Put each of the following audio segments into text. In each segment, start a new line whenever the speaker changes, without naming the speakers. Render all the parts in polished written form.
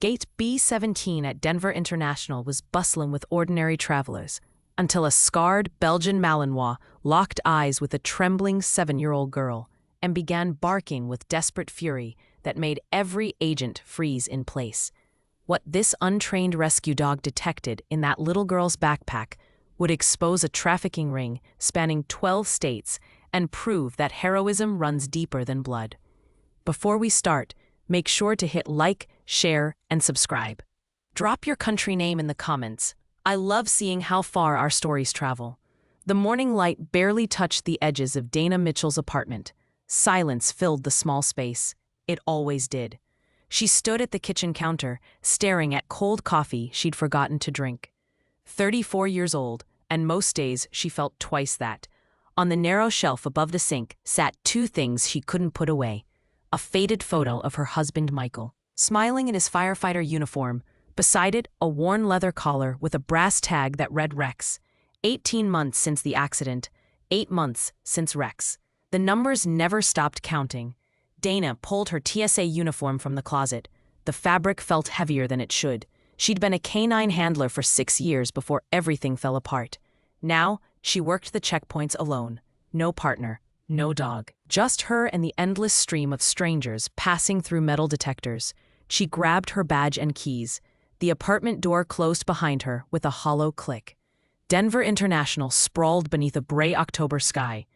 Gate B-17 at Denver International was bustling with ordinary travelers, until a scarred Belgian Malinois locked eyes with a trembling 7-year-old girl and began barking with desperate fury that made every agent freeze in place. What this untrained rescue dog detected in that little girl's backpack would expose a trafficking ring spanning 12 states and prove that heroism runs deeper than blood. Before we start, make sure to hit like, share, and subscribe. Drop your country name in the comments. I love seeing how far our stories travel. The morning light barely touched the edges of Dana Mitchell's apartment. Silence filled the small space. It always did. She stood at the kitchen counter, staring at cold coffee she'd forgotten to drink. 34 years old, and most days she felt twice that. On the narrow shelf above the sink sat two things she couldn't put away. A faded photo of her husband Michael, smiling in his firefighter uniform. Beside it, a worn leather collar with a brass tag that read Rex. 18 months since the accident, 8 months since Rex. The numbers never stopped counting. Dana pulled her TSA uniform from the closet. The fabric felt heavier than it should. She'd been a canine handler for 6 years before everything fell apart. Now, she worked the checkpoints alone. No partner, no dog. Just her and the endless stream of strangers passing through metal detectors. She grabbed her badge and keys. The apartment door closed behind her with a hollow click. Denver International sprawled beneath a gray October sky.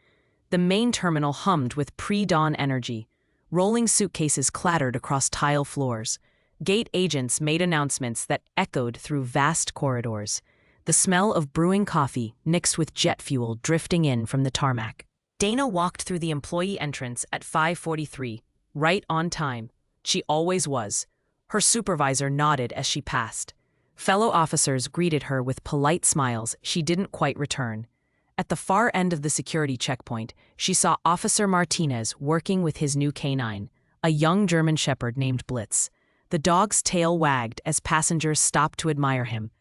The main terminal hummed with pre-dawn energy. Rolling suitcases clattered across tile floors. Gate agents made announcements that echoed through vast corridors. The smell of brewing coffee mixed with jet fuel drifting in from the tarmac. Dana walked through the employee entrance at 5:43, right on time. She always was. Her supervisor nodded as she passed. Fellow officers greeted her with polite smiles she didn't quite return. At the far end of the security checkpoint, she saw Officer Martinez working with his new canine, a young German shepherd named Blitz. The dog's tail wagged as passengers stopped to admire him.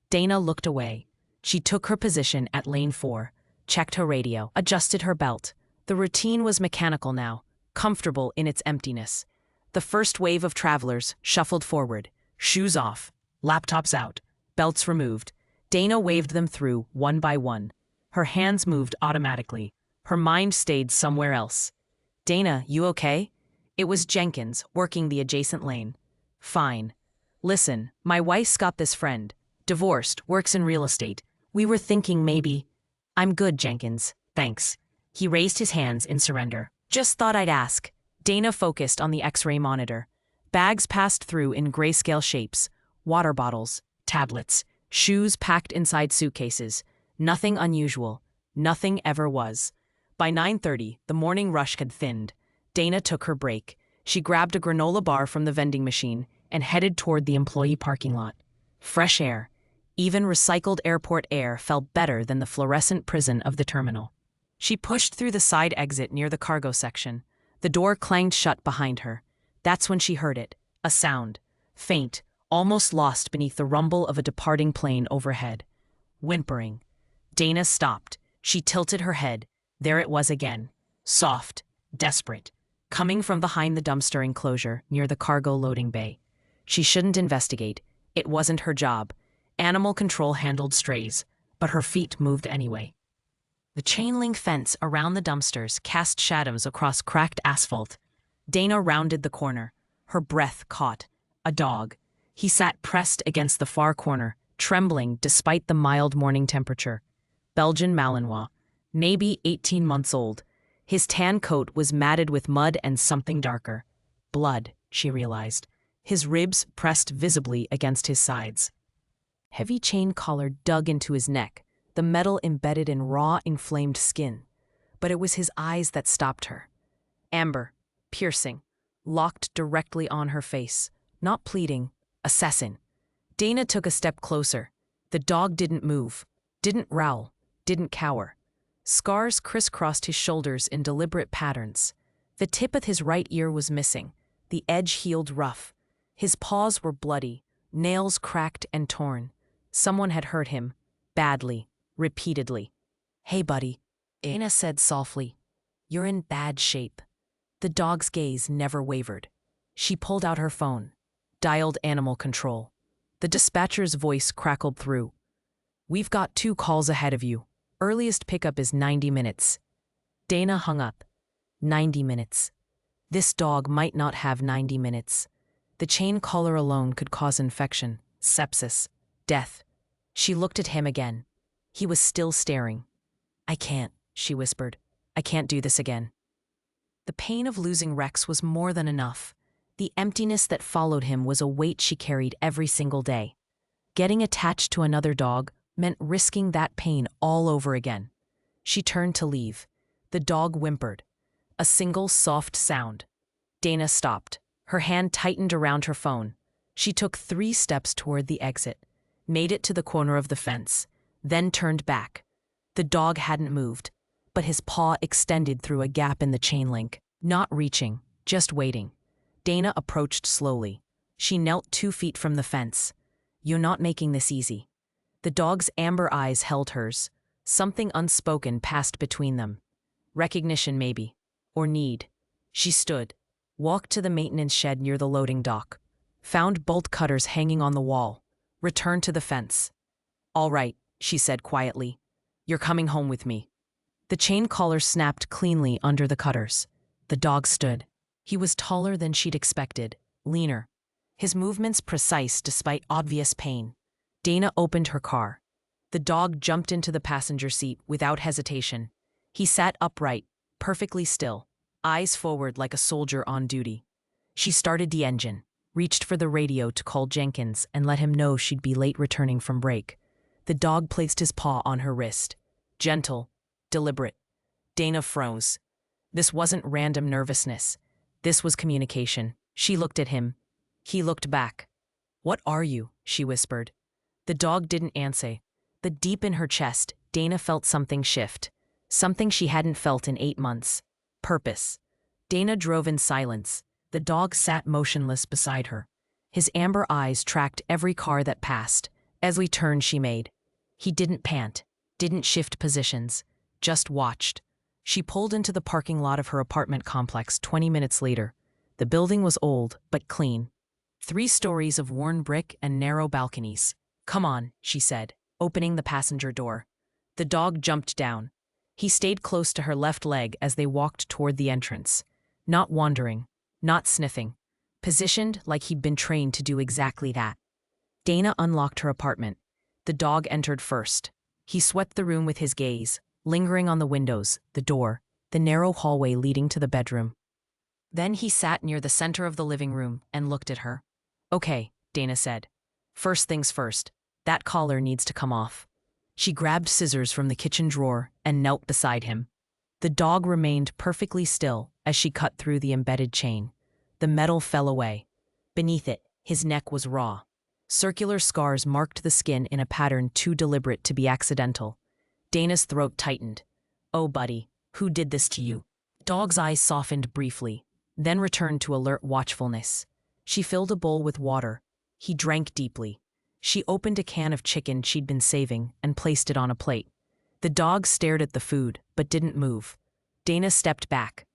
Dana looked away. She took her position at lane 4, checked her radio, adjusted her belt. The routine was mechanical now, comfortable in its emptiness. The first wave of travelers shuffled forward, shoes off, laptops out, belts removed. Dana waved them through one by one. Her hands moved automatically. Her mind stayed somewhere else. "Dana, you okay?" It was Jenkins, working the adjacent lane. "Fine. Listen, my wife's got this friend. Divorced, works in real estate. We were thinking maybe—" "I'm good, Jenkins. Thanks." He raised his hands in surrender. "Just thought I'd ask." Dana focused on the X-ray monitor. Bags passed through in grayscale shapes. Water bottles, tablets, shoes packed inside suitcases. Nothing unusual. Nothing ever was. By 9:30, the morning rush had thinned. Dana took her break. She grabbed a granola bar from the vending machine and headed toward the employee parking lot. Fresh air. Even recycled airport air felt better than the fluorescent prison of the terminal. She pushed through the side exit near the cargo section. The door clanged shut behind her. That's when she heard it. A sound. Faint, almost lost beneath the rumble of a departing plane overhead. Whimpering. Dana stopped. She tilted her head. There it was again. Soft, desperate. Coming from behind the dumpster enclosure near the cargo loading bay. She shouldn't investigate. It wasn't her job. Animal control handled strays, but her feet moved anyway. The chain-link fence around the dumpsters cast shadows across cracked asphalt. Dana rounded the corner. Her breath caught. A dog. He sat pressed against the far corner, trembling despite the mild morning temperature. Belgian Malinois, maybe 18 months old. His tan coat was matted with mud and something darker. Blood, she realized. His ribs pressed visibly against his sides. Heavy chain collar dug into his neck, the metal embedded in raw, inflamed skin. But it was his eyes that stopped her. Amber, piercing, locked directly on her face. Not pleading, assassin. Dana took a step closer. The dog didn't move, didn't growl, didn't cower. Scars crisscrossed his shoulders in deliberate patterns. The tip of his right ear was missing, the edge healed rough. His paws were bloody, nails cracked and torn. Someone had hurt him, badly, repeatedly. "Hey, buddy," Dana said softly. "You're in bad shape." The dog's gaze never wavered. She pulled out her phone. dialed animal control. The dispatcher's voice crackled through. "We've got 2 calls ahead of you. Earliest pickup is 90 minutes. Dana hung up. 90 minutes. This dog might not have 90 minutes. The chain collar alone could cause infection, sepsis, death. She looked at him again. He was still staring. "I can't," she whispered. "I can't do this again." The pain of losing Rex was more than enough. The emptiness that followed him was a weight she carried every single day. Getting attached to another dog meant risking that pain all over again. She turned to leave. The dog whimpered. A single soft sound. Dana stopped. Her hand tightened around her phone. She took 3 steps toward the exit, made it to the corner of the fence, then turned back. The dog hadn't moved, but his paw extended through a gap in the chain link, not reaching, just waiting. Dana approached slowly. She knelt 2 feet from the fence. "You're not making this easy." The dog's amber eyes held hers. Something unspoken passed between them. Recognition, maybe. Or need. She stood, walked to the maintenance shed near the loading dock, found bolt cutters hanging on the wall, returned to the fence. "All right," she said quietly. "You're coming home with me." The chain collar snapped cleanly under the cutters. The dog stood. He was taller than she'd expected, leaner. His movements precise despite obvious pain. Dana opened her car. The dog jumped into the passenger seat without hesitation. He sat upright, perfectly still, eyes forward like a soldier on duty. She started the engine, reached for the radio to call Jenkins and let him know she'd be late returning from break. The dog placed his paw on her wrist. Gentle, deliberate. Dana froze. This wasn't random nervousness. This was communication. She looked at him. He looked back. "What are you?" she whispered. The dog didn't answer. But deep in her chest, Dana felt something shift. Something she hadn't felt in 8 months. Purpose. Dana drove in silence. The dog sat motionless beside her. His amber eyes tracked every car that passed. Every turn she made. He didn't pant, didn't shift positions, just watched. She pulled into the parking lot of her apartment complex 20 minutes later. The building was old, but clean. 3 stories of worn brick and narrow balconies. "Come on," she said, opening the passenger door. The dog jumped down. He stayed close to her left leg as they walked toward the entrance. Not wandering, not sniffing. Positioned like he'd been trained to do exactly that. Dana unlocked her apartment. The dog entered first. He swept the room with his gaze, lingering on the windows, the door, the narrow hallway leading to the bedroom. Then he sat near the center of the living room and looked at her. "Okay," Dana said. "First things first. That collar needs to come off." She grabbed scissors from the kitchen drawer and knelt beside him. The dog remained perfectly still as she cut through the embedded chain. The metal fell away. Beneath it, his neck was raw. Circular scars marked the skin in a pattern too deliberate to be accidental. Dana's throat tightened. "Oh, buddy, who did this to you?" Dog's eyes softened briefly, then returned to alert watchfulness. She filled a bowl with water. He drank deeply. She opened a can of chicken she'd been saving and placed it on a plate. The dog stared at the food, but didn't move. Dana stepped back.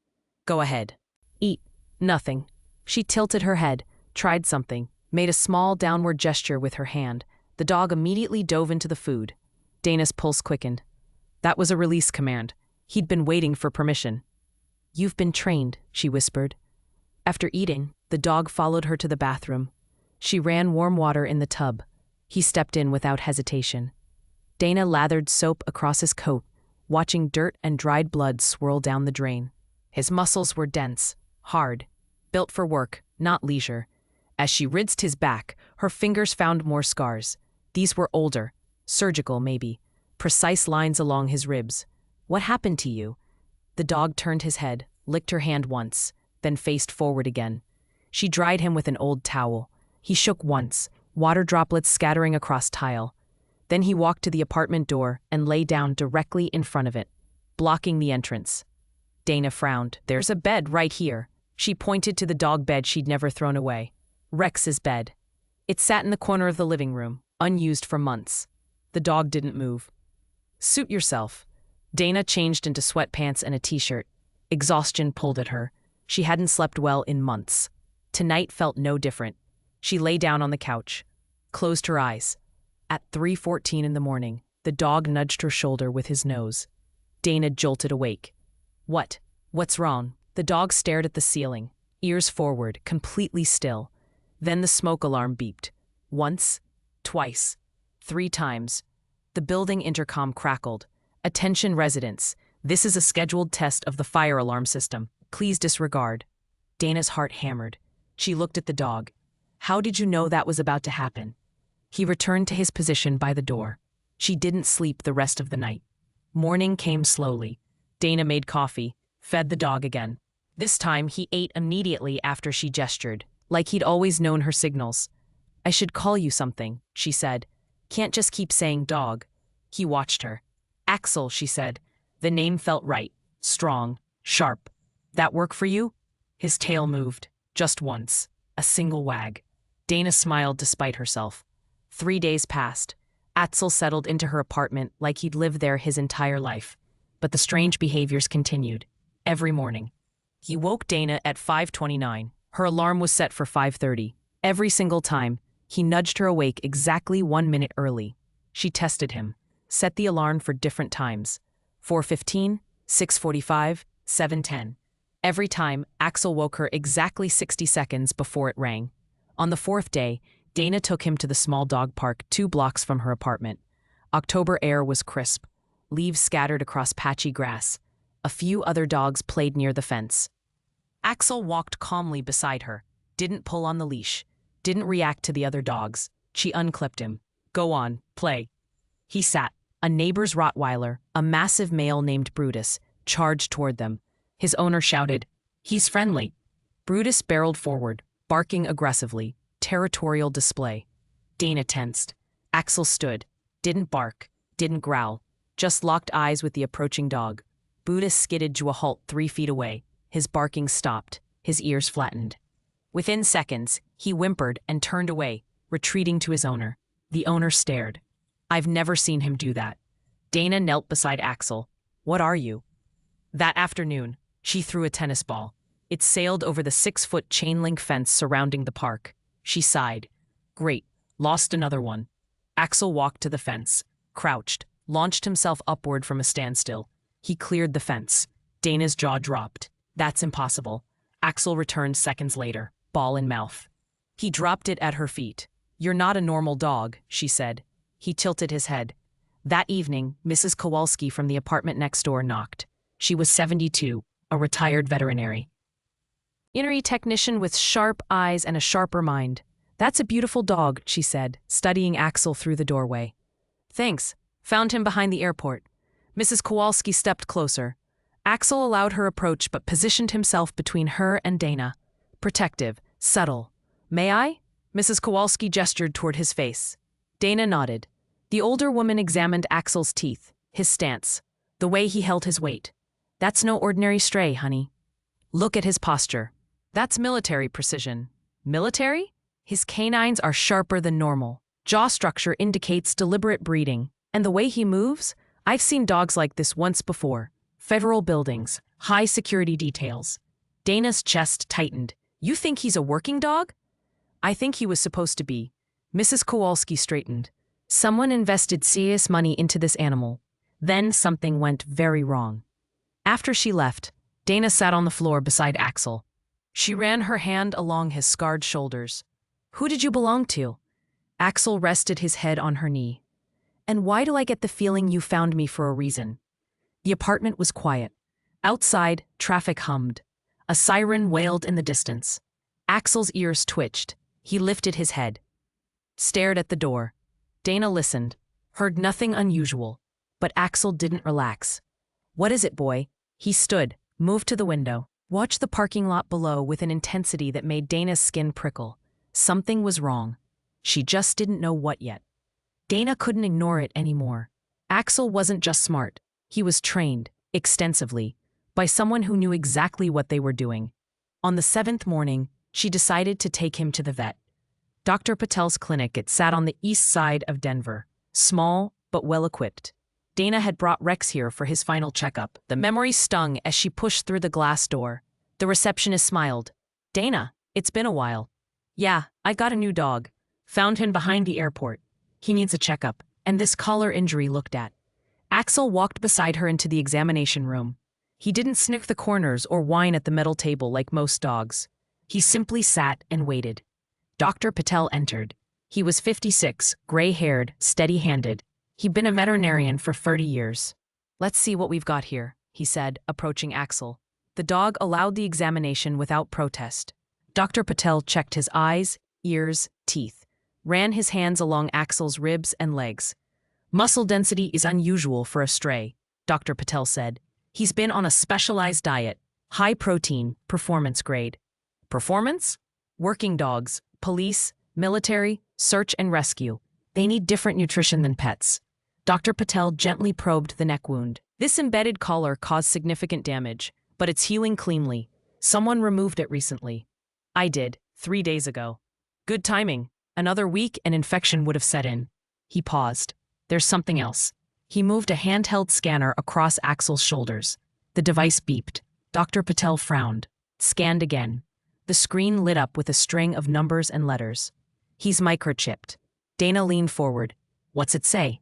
"Go ahead. Eat." "Nothing." She tilted her head, tried something, made a small downward gesture with her hand. The dog immediately dove into the food. Dana's pulse quickened. That was a release command. He'd been waiting for permission. "You've been trained," she whispered. After eating, the dog followed her to the bathroom. She ran warm water in the tub. He stepped in without hesitation. Dana lathered soap across his coat, watching dirt and dried blood swirl down the drain. His muscles were dense, hard, built for work, not leisure. As she rinsed his back, her fingers found more scars. These were older, surgical maybe, precise lines along his ribs. "What happened to you?" The dog turned his head, licked her hand once, then faced forward again. She dried him with an old towel. He shook once, water droplets scattering across tile. Then he walked to the apartment door and lay down directly in front of it, blocking the entrance. Dana frowned. "There's a bed right here." She pointed to the dog bed she'd never thrown away. Rex's bed. It sat in the corner of the living room, unused for months. The dog didn't move. "Suit yourself." Dana changed into sweatpants and a t-shirt. Exhaustion pulled at her. She hadn't slept well in months. Tonight felt no different. She lay down on the couch, closed her eyes. At 3:14 in the morning, the dog nudged her shoulder with his nose. Dana jolted awake. What? What's wrong? The dog stared at the ceiling, ears forward, completely still. Then the smoke alarm beeped. Once, twice, 3 times. The building intercom crackled. Attention residents, this is a scheduled test of the fire alarm system. Please disregard. Dana's heart hammered. She looked at the dog. How did you know that was about to happen? He returned to his position by the door. She didn't sleep the rest of the night. Morning came slowly. Dana made coffee, fed the dog again. This time he ate immediately after she gestured, like he'd always known her signals. I should call you something, she said. Can't just keep saying dog. He watched her. Axel, she said. The name felt right, strong, sharp. That work for you? His tail moved, just once, a single wag. Dana smiled despite herself. 3 days passed. Axel settled into her apartment like he'd lived there his entire life. But the strange behaviors continued. Every morning. He woke Dana at 5:29. Her alarm was set for 5:30. Every single time, he nudged her awake exactly 1 minute early. She tested him, set the alarm for different times. 4:15, 6:45, 7:10. Every time, Axel woke her exactly 60 seconds before it rang. On the 4th day, Dana took him to the small dog park 2 blocks from her apartment. October air was crisp, leaves scattered across patchy grass. A few other dogs played near the fence. Axel walked calmly beside her, didn't pull on the leash, didn't react to the other dogs. She unclipped him. Go on, play. He sat. A neighbor's Rottweiler, a massive male named Brutus, charged toward them. His owner shouted, "He's friendly." Brutus barreled forward, barking aggressively, territorial display. Dana tensed. Axel stood, didn't bark, didn't growl, just locked eyes with the approaching dog. Brutus skidded to a halt 3 feet away. His barking stopped, his ears flattened. Within seconds, he whimpered and turned away, retreating to his owner. The owner stared. I've never seen him do that. Dana knelt beside Axel. What are you? That afternoon, she threw a tennis ball. It sailed over the 6-foot chain-link fence surrounding the park. She sighed. Great, lost another one. Axel walked to the fence, crouched, launched himself upward from a standstill. He cleared the fence. Dana's jaw dropped. That's impossible. Axel returned seconds later, ball in mouth. He dropped it at her feet. You're not a normal dog, she said. He tilted his head. That evening, Mrs. Kowalski from the apartment next door knocked. She was 72, a retired veterinary technician with sharp eyes and a sharper mind. That's a beautiful dog, she said, studying Axel through the doorway. Thanks. Found him behind the airport. Mrs. Kowalski stepped closer. Axel allowed her approach but positioned himself between her and Dana. Protective, subtle. May I? Mrs. Kowalski gestured toward his face. Dana nodded. The older woman examined Axel's teeth, his stance, the way he held his weight. That's no ordinary stray, honey. Look at his posture. That's military precision. Military? His canines are sharper than normal. Jaw structure indicates deliberate breeding. And the way he moves? I've seen dogs like this once before. Federal buildings, high security details. Dana's chest tightened. You think he's a working dog? I think he was supposed to be. Mrs. Kowalski straightened. Someone invested serious money into this animal. Then something went very wrong. After she left, Dana sat on the floor beside Axel. She ran her hand along his scarred shoulders. Who did you belong to? Axel rested his head on her knee. And why do I get the feeling you found me for a reason? The apartment was quiet. Outside, traffic hummed. A siren wailed in the distance. Axel's ears twitched. He lifted his head. Stared at the door. Dana listened. Heard nothing unusual. But Axel didn't relax. What is it, boy? He stood, moved to the window, watched the parking lot below with an intensity that made Dana's skin prickle. Something was wrong. She just didn't know what yet. Dana couldn't ignore it anymore. Axel wasn't just smart. He was trained, extensively, by someone who knew exactly what they were doing. On the 7th morning, she decided to take him to the vet. Dr. Patel's clinic sat on the east side of Denver, small but well-equipped. Dana had brought Rex here for his final checkup. The memory stung as she pushed through the glass door. The receptionist smiled. Dana, it's been a while. Yeah, I got a new dog. Found him behind the airport. He needs a checkup, and this collar injury looked at. Axel walked beside her into the examination room. He didn't sniff the corners or whine at the metal table like most dogs. He simply sat and waited. Dr. Patel entered. He was 56, gray-haired, steady-handed. He'd been a veterinarian for 30 years. "Let's see what we've got here," he said, approaching Axel. The dog allowed the examination without protest. Dr. Patel checked his eyes, ears, teeth, ran his hands along Axel's ribs and legs. "Muscle density is unusual for a stray," Dr. Patel said. "He's been on a specialized diet, high protein, performance grade." Performance? Working dogs, police, military, search and rescue. They need different nutrition than pets. Dr. Patel gently probed the neck wound. "This embedded collar caused significant damage, but it's healing cleanly. Someone removed it recently." "I did, 3 days ago." "Good timing. Another week and infection would have set in." He paused. "There's something else." He moved a handheld scanner across Axel's shoulders. The device beeped. Dr. Patel frowned. Scanned again. The screen lit up with a string of numbers and letters. "He's microchipped." Dana leaned forward. "What's it say?"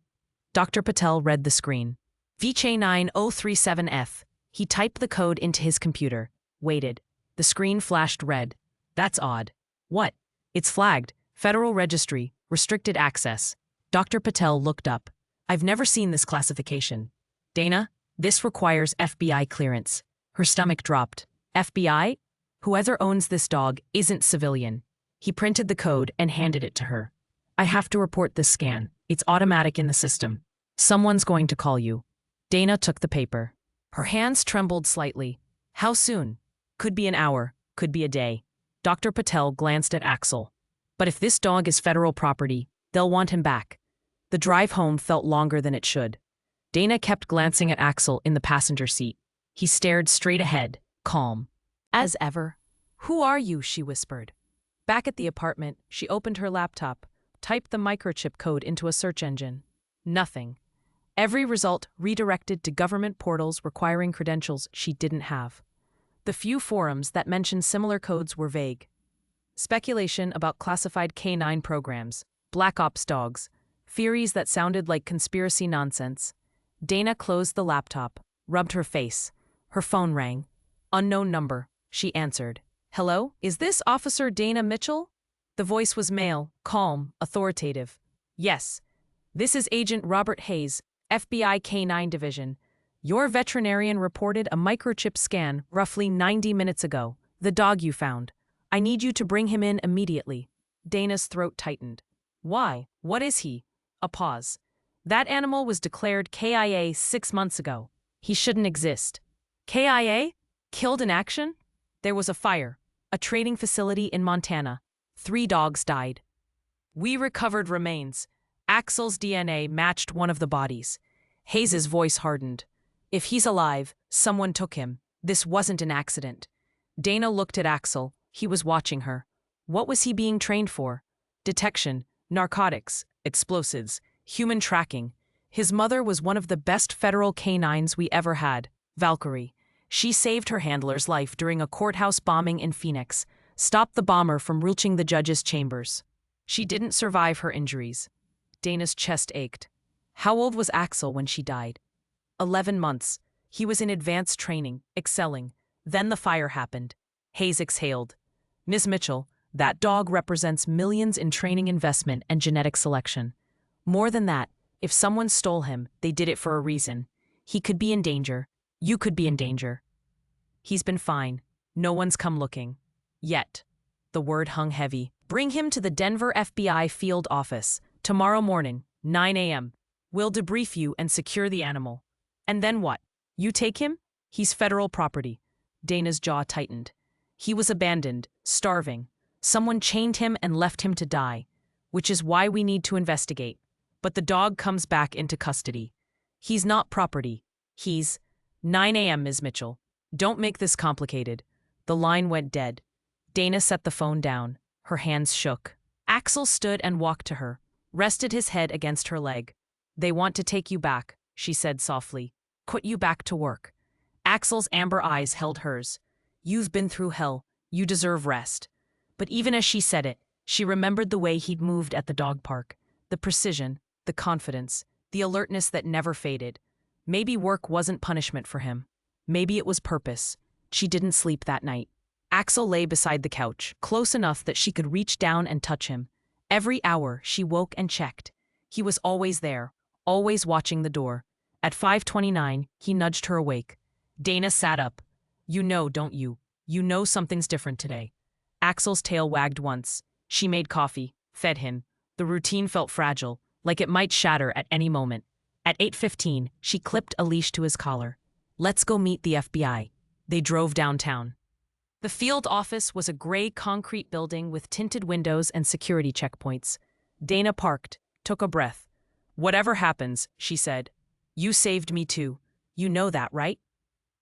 Dr. Patel read the screen. VJ9037F. He typed the code into his computer. Waited. The screen flashed red. "That's odd." "What?" "It's flagged. Federal Registry. Restricted access." Dr. Patel looked up. "I've never seen this classification." "Dana, this requires FBI clearance." Her stomach dropped. "FBI? Whoever owns this dog isn't civilian." He printed the code and handed it to her. "I have to report this scan. It's automatic in the system. Someone's going to call you." Dana took the paper. Her hands trembled slightly. "How soon?" "Could be an hour, could be a day." Dr. Patel glanced at Axel. "But if this dog is federal property, they'll want him back." The drive home felt longer than it should. Dana kept glancing at Axel in the passenger seat. He stared straight ahead, calm. "As ever." "Who are you?" she whispered. Back at the apartment, she opened her laptop, typed the microchip code into a search engine. Nothing. Every result redirected to government portals requiring credentials she didn't have. The few forums that mentioned similar codes were vague. Speculation about classified canine programs, black ops dogs, theories that sounded like conspiracy nonsense. Dana closed the laptop, rubbed her face. Her phone rang. Unknown number. She answered. "Hello? Is this Officer Dana Mitchell?" The voice was male, calm, authoritative. "Yes. This is Agent Robert Hayes, FBI K-9 Division. Your veterinarian reported a microchip scan roughly 90 minutes ago. The dog you found. I need you to bring him in immediately." Dana's throat tightened. "Why? What is he?" A pause. "That animal was declared KIA 6 months ago. He shouldn't exist." "KIA? Killed in action?" "There was a fire. A trading facility in Montana. 3 dogs died. We recovered remains. Axel's DNA matched one of the bodies." Hayes's voice hardened. "If he's alive, someone took him. This wasn't an accident." Dana looked at Axel. He was watching her. What was he being trained for? Detection, narcotics, explosives, human tracking. His mother was one of the best federal canines we ever had, Valkyrie. She saved her handler's life during a courthouse bombing in Phoenix, stopped the bomber from reaching the judge's chambers. She didn't survive her injuries. Dana's chest ached. How old was Axel when she died? 11 months. He was in advanced training, excelling. Then the fire happened. Hayes exhaled. "Ms. Mitchell, that dog represents millions in training investment and genetic selection. More than that, if someone stole him, they did it for a reason. He could be in danger. You could be in danger. He's been fine. No one's come looking. Yet." The word hung heavy. "Bring him to the Denver FBI field office. Tomorrow morning, 9 a.m. We'll debrief you and secure the animal." "And then what? You take him?" "He's federal property." Dana's jaw tightened. "He was abandoned, starving. Someone chained him and left him to die, which is why we need to investigate. But the dog comes back into custody. He's not property. He's 9 a.m., Ms. Mitchell. Don't make this complicated." The line went dead. Dana set the phone down. Her hands shook. Axel stood and walked to her, rested his head against her leg. "They want to take you back," she said softly. "Put you back to work." Axel's amber eyes held hers. "You've been through hell. You deserve rest." But even as she said it, She remembered the way he'd moved at the dog park, the precision, the confidence, the alertness that never faded. Maybe work wasn't punishment for him. Maybe it was purpose. She didn't sleep that night. Axel lay beside the couch, close enough that she could reach down and touch him. Every hour, she woke and checked. He was always there, always watching the door. At 5:29, he nudged her awake. Dana sat up. "You know, don't you? You know something's different today." Axel's tail wagged once. She made coffee, fed him. The routine felt fragile, like it might shatter at any moment. At 8:15, she clipped a leash to his collar. "Let's go meet the FBI." They drove downtown. The field office was a gray concrete building with tinted windows and security checkpoints. Dana parked, took a breath. "Whatever happens," she said, "you saved me too. You know that, right?"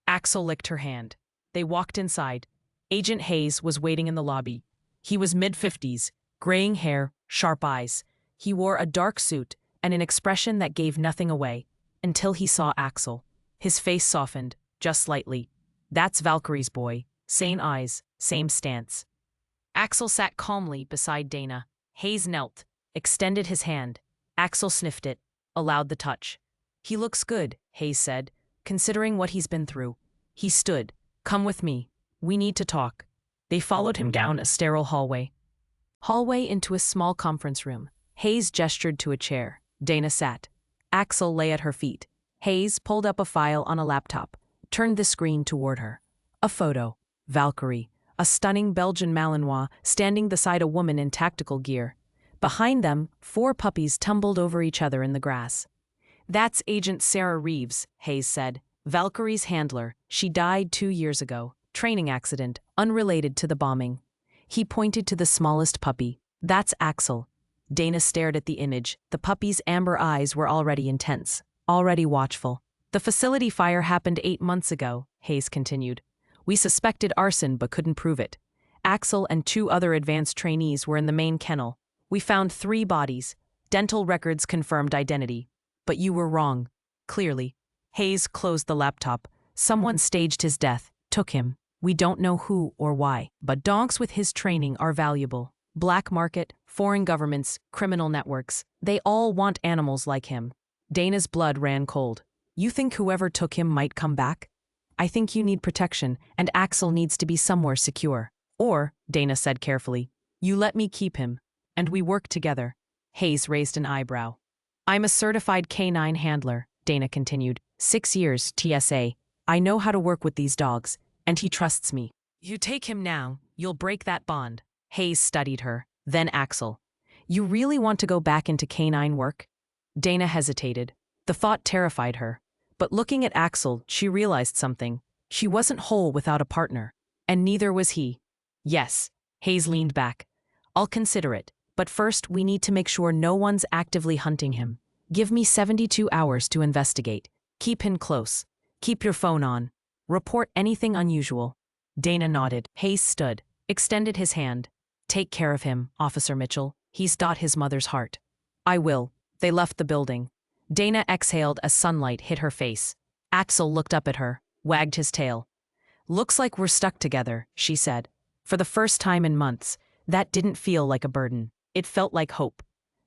Axel licked her hand. They walked inside. Agent Hayes was waiting in the lobby. He was mid-50s, graying hair, sharp eyes. He wore a dark suit and an expression that gave nothing away, until he saw Axel. His face softened, just slightly. "That's Valkyrie's boy. Same eyes, same stance." Axel sat calmly beside Dana. Hayes knelt, extended his hand. Axel sniffed it, allowed the touch. "He looks good," Hayes said, "considering what he's been through." He stood. "Come with me. We need to talk." They followed him down a sterile hallway into a small conference room. Hayes gestured to a chair. Dana sat. Axel lay at her feet. Hayes pulled up a file on a laptop, turned the screen toward her. A photo. Valkyrie, a stunning Belgian Malinois standing beside a woman in tactical gear. Behind them, 4 puppies tumbled over each other in the grass. "That's Agent Sarah Reeves," Hayes said. "Valkyrie's handler. She died 2 years ago. Training accident, unrelated to the bombing." He pointed to the smallest puppy. "That's Axel." Dana stared at the image. The puppy's amber eyes were already intense, already watchful. "The facility fire happened 8 months ago," Hayes continued. "We suspected arson but couldn't prove it. Axel and 2 other advanced trainees were in the main kennel. We found 3 bodies. Dental records confirmed identity. But you were wrong. Clearly." Hayes closed the laptop. "Someone staged his death, took him. We don't know who or why. But dogs with his training are valuable. Black market, foreign governments, criminal networks. They all want animals like him." Dana's blood ran cold. "You think whoever took him might come back?" "I think you need protection, and Axel needs to be somewhere secure. Or," Dana said carefully, "you let me keep him, and we work together." Hayes raised an eyebrow. "I'm a certified canine handler," Dana continued. 6 years, TSA. "I know how to work with these dogs, and he trusts me." "You take him now, you'll break that bond." Hayes studied her, then Axel. "You really want to go back into canine work?" Dana hesitated. The thought terrified her. But looking at Axel, she realized something. She wasn't whole without a partner, and neither was he. "Yes." Hayes leaned back. "I'll consider it, but first we need to make sure no one's actively hunting him. Give me 72 hours to investigate. Keep him close. Keep your phone on. Report anything unusual." Dana nodded. Hayes stood, extended his hand. "Take care of him, Officer Mitchell. He's his mother's heart." "I will." They left the building. Dana exhaled as sunlight hit her face. Axel looked up at her, wagged his tail. "Looks like we're stuck together," she said. For the first time in months, that didn't feel like a burden. It felt like hope.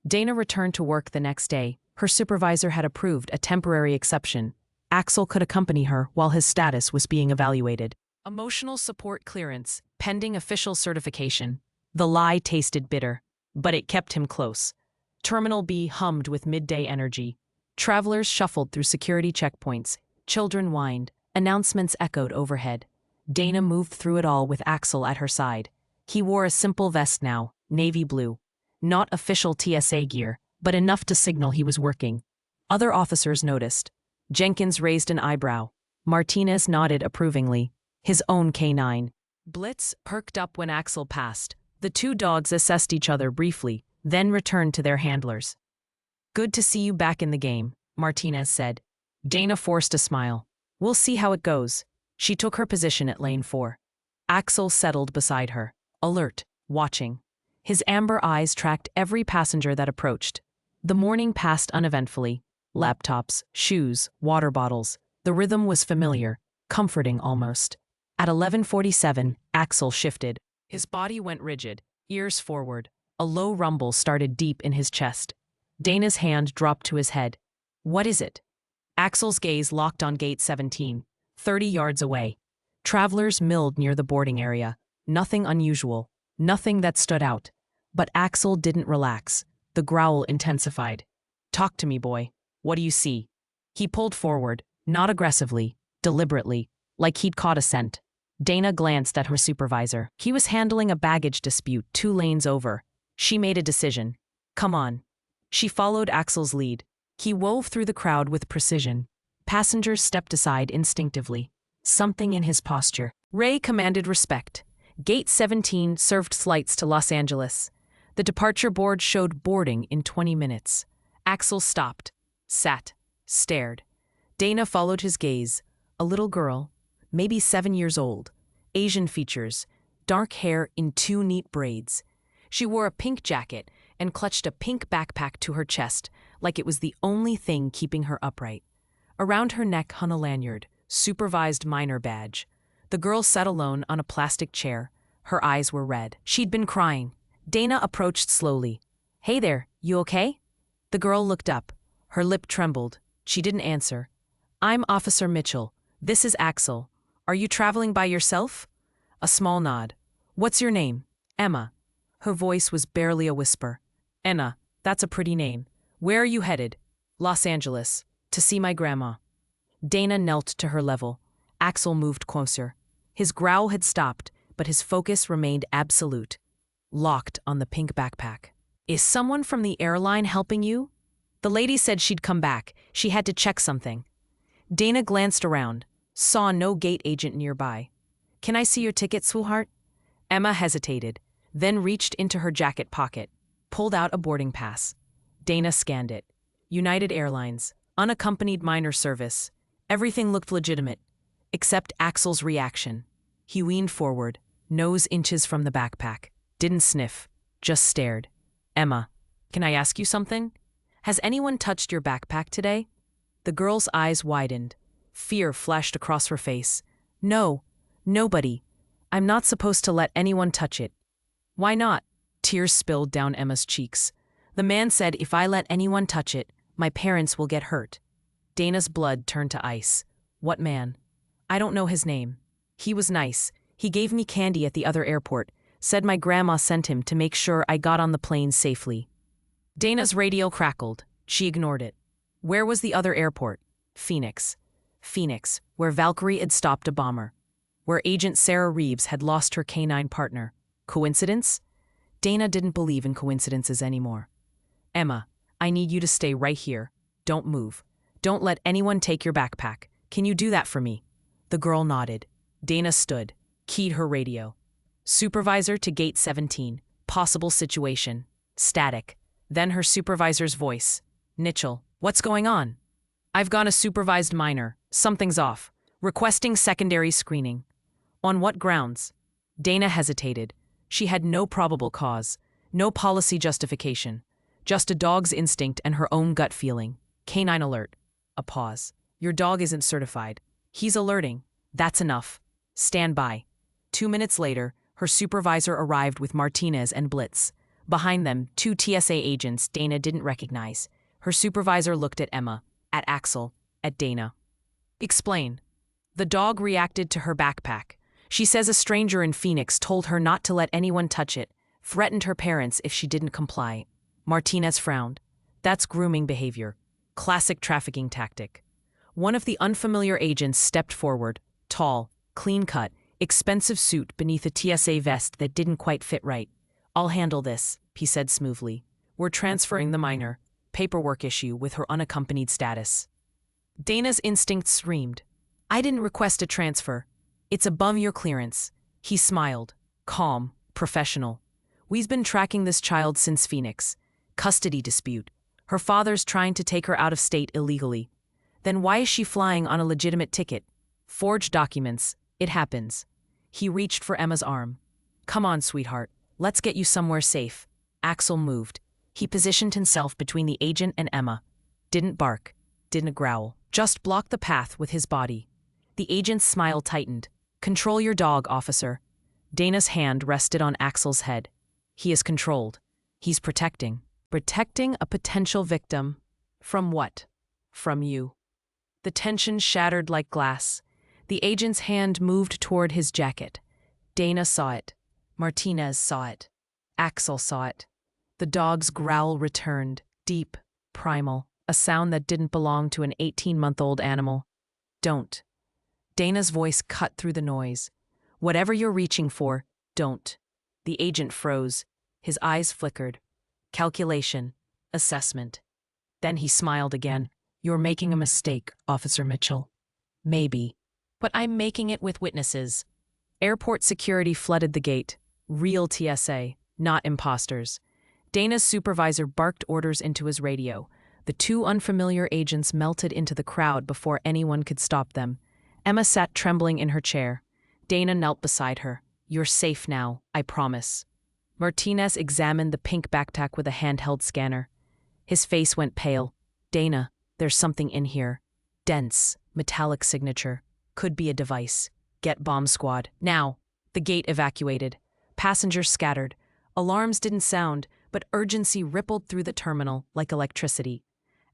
Dana returned to work the next day. Her supervisor had approved a temporary exception. Axel could accompany her while his status was being evaluated. Emotional support clearance, pending official certification. The lie tasted bitter, but it kept him close. Terminal B hummed with midday energy. Travelers shuffled through security checkpoints. Children whined. Announcements echoed overhead. Dana moved through it all with Axel at her side. He wore a simple vest now, navy blue. Not official TSA gear, but enough to signal he was working. Other officers noticed. Jenkins raised an eyebrow. Martinez nodded approvingly. His own canine. Blitz perked up when Axel passed. The 2 dogs assessed each other briefly, then returned to their handlers. "Good to see you back in the game," Martinez said. Dana forced a smile. "We'll see how it goes." She took her position at lane 4. Axel settled beside her, alert, watching. His amber eyes tracked every passenger that approached. The morning passed uneventfully. Laptops, shoes, water bottles. The rhythm was familiar, comforting almost. At 11:47, Axel shifted. His body went rigid, ears forward. A low rumble started deep in his chest. Dana's hand dropped to his head. What is it? Axel's gaze locked on gate 17, 30 yards away. Travelers milled near the boarding area. Nothing unusual, nothing that stood out. But Axel didn't relax. The growl intensified. Talk to me, boy. What do you see? He pulled forward, not aggressively, deliberately, like he'd caught a scent. Dana glanced at her supervisor. He was handling a baggage dispute 2 lanes over. She made a decision. Come on. She followed Axel's lead. He wove through the crowd with precision. Passengers stepped aside instinctively. Something in his posture. Ray commanded respect. Gate 17 served flights to Los Angeles. The departure board showed boarding in 20 minutes. Axel stopped, sat, stared. Dana followed his gaze. A little girl, maybe 7 years old, Asian features, dark hair in 2 neat braids. She wore a pink jacket and clutched a pink backpack to her chest, like it was the only thing keeping her upright. Around her neck hung a lanyard, supervised minor badge. The girl sat alone on a plastic chair. Her eyes were red. She'd been crying. Dana approached slowly. Hey there, you okay? The girl looked up. Her lip trembled. She didn't answer. I'm Officer Mitchell. This is Axel. Are you traveling by yourself? A small nod. What's your name? Emma. Her voice was barely a whisper. Enna, that's a pretty name. Where are you headed? Los Angeles. To see my grandma. Dana knelt to her level. Axel moved closer. His growl had stopped, but his focus remained absolute. Locked on the pink backpack. Is someone from the airline helping you? The lady said she'd come back. She had to check something. Dana glanced around, saw no gate agent nearby. Can I see your ticket, sweetheart? Emma hesitated, then reached into her jacket pocket, pulled out a boarding pass. Dana scanned it. United Airlines, unaccompanied minor service. Everything looked legitimate, except Axel's reaction. He leaned forward, nose inches from the backpack. Didn't sniff, just stared. Emma, can I ask you something? Has anyone touched your backpack today? The girl's eyes widened. Fear flashed across her face. No, nobody. I'm not supposed to let anyone touch it. Why not? Tears spilled down Emma's cheeks. The man said if I let anyone touch it, my parents will get hurt. Dana's blood turned to ice. What man? I don't know his name. He was nice. He gave me candy at the other airport, said my grandma sent him to make sure I got on the plane safely. Dana's radio crackled. She ignored it. Where was the other airport? Phoenix. Phoenix, where Valkyrie had stopped a bomber. Where Agent Sarah Reeves had lost her canine partner. Coincidence? Dana didn't believe in coincidences anymore. Emma, I need you to stay right here. Don't move. Don't let anyone take your backpack. Can you do that for me? The girl nodded. Dana stood, keyed her radio. Supervisor to gate 17. Possible situation. Static. Then her supervisor's voice. Mitchell, what's going on? I've gone a supervised minor. Something's off. Requesting secondary screening. On what grounds? Dana hesitated. She had no probable cause, no policy justification, just a dog's instinct and her own gut feeling. Canine alert. A pause. Your dog isn't certified. He's alerting. That's enough. Stand by. 2 minutes later, her supervisor arrived with Martinez and Blitz. Behind them, 2 TSA agents Dana didn't recognize. Her supervisor looked at Emma, at Axel, at Dana. Explain. The dog reacted to her backpack. She says a stranger in Phoenix told her not to let anyone touch it, threatened her parents if she didn't comply. Martinez frowned. That's grooming behavior. Classic trafficking tactic. One of the unfamiliar agents stepped forward, tall, clean-cut, expensive suit beneath a TSA vest that didn't quite fit right. I'll handle this, he said smoothly. We're transferring the minor. Paperwork issue with her unaccompanied status. Dana's instincts screamed. I didn't request a transfer. It's above your clearance. He smiled. Calm, professional. We've been tracking this child since Phoenix. Custody dispute. Her father's trying to take her out of state illegally. Then why is she flying on a legitimate ticket? Forged documents. It happens. He reached for Emma's arm. Come on, sweetheart. Let's get you somewhere safe. Axel moved. He positioned himself between the agent and Emma. Didn't bark. Didn't growl. Just blocked the path with his body. The agent's smile tightened. Control your dog, officer. Dana's hand rested on Axel's head. He is controlled. He's protecting. Protecting a potential victim. From what? From you. The tension shattered like glass. The agent's hand moved toward his jacket. Dana saw it. Martinez saw it. Axel saw it. The dog's growl returned, deep, primal, a sound that didn't belong to an 18-month-old animal. Don't. Dana's voice cut through the noise. Whatever you're reaching for, don't. The agent froze. His eyes flickered. Calculation. Assessment. Then he smiled again. You're making a mistake, Officer Mitchell. Maybe. But I'm making it with witnesses. Airport security flooded the gate. Real TSA, not imposters. Dana's supervisor barked orders into his radio. The two unfamiliar agents melted into the crowd before anyone could stop them. Emma sat trembling in her chair. Dana knelt beside her. You're safe now, I promise. Martinez examined the pink backpack with a handheld scanner. His face went pale. Dana, there's something in here. Dense, metallic signature. Could be a device. Get bomb squad. Now. The gate evacuated. Passengers scattered. Alarms didn't sound, but urgency rippled through the terminal like electricity.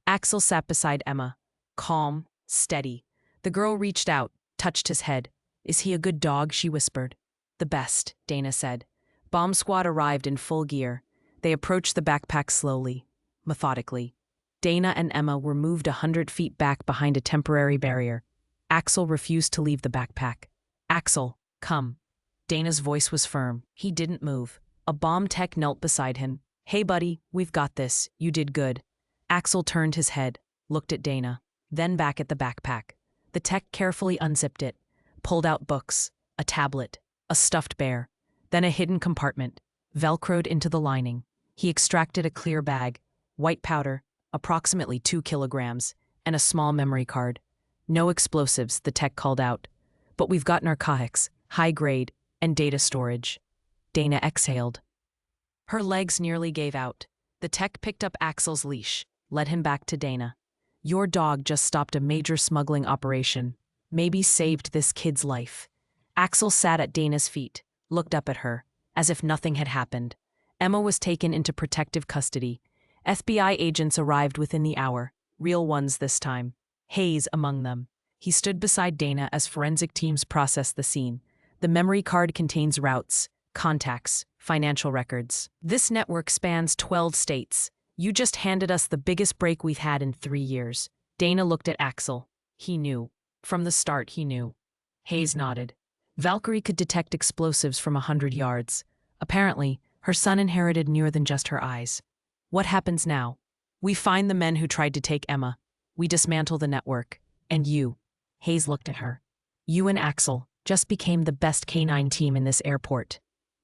Axel sat beside Emma. Calm, steady. The girl reached out, touched his head. Is he a good dog? She whispered. The best, Dana said. Bomb squad arrived in full gear. They approached the backpack slowly, methodically. Dana and Emma were moved 100 feet back behind a temporary barrier. Axel refused to leave the backpack. Axel, come. Dana's voice was firm. He didn't move. A bomb tech knelt beside him. Hey buddy, we've got this. You did good. Axel turned his head, looked at Dana, then back at the backpack. The tech carefully unzipped it, pulled out books, a tablet, a stuffed bear, then a hidden compartment, velcroed into the lining. He extracted a clear bag, white powder, approximately 2 kilograms, and a small memory card. No explosives, the tech called out. But we've got narcotics, high grade, and data storage. Dana exhaled. Her legs nearly gave out. The tech picked up Axel's leash, led him back to Dana. Your dog just stopped a major smuggling operation. Maybe saved this kid's life. Axel sat at Dana's feet, looked up at her, as if nothing had happened. Emma was taken into protective custody. FBI agents arrived within the hour, real ones this time. Hayes among them. He stood beside Dana as forensic teams processed the scene. The memory card contains routes, contacts, financial records. This network spans 12 states. You just handed us the biggest break we've had in 3 years. Dana looked at Axel. He knew. From the start, he knew. Hayes nodded. Valkyrie could detect explosives from 100 yards. Apparently, her son inherited newer than just her eyes. What happens now? We find the men who tried to take Emma. We dismantle the network. And you. Hayes looked at her. You and Axel just became the best canine team in this airport.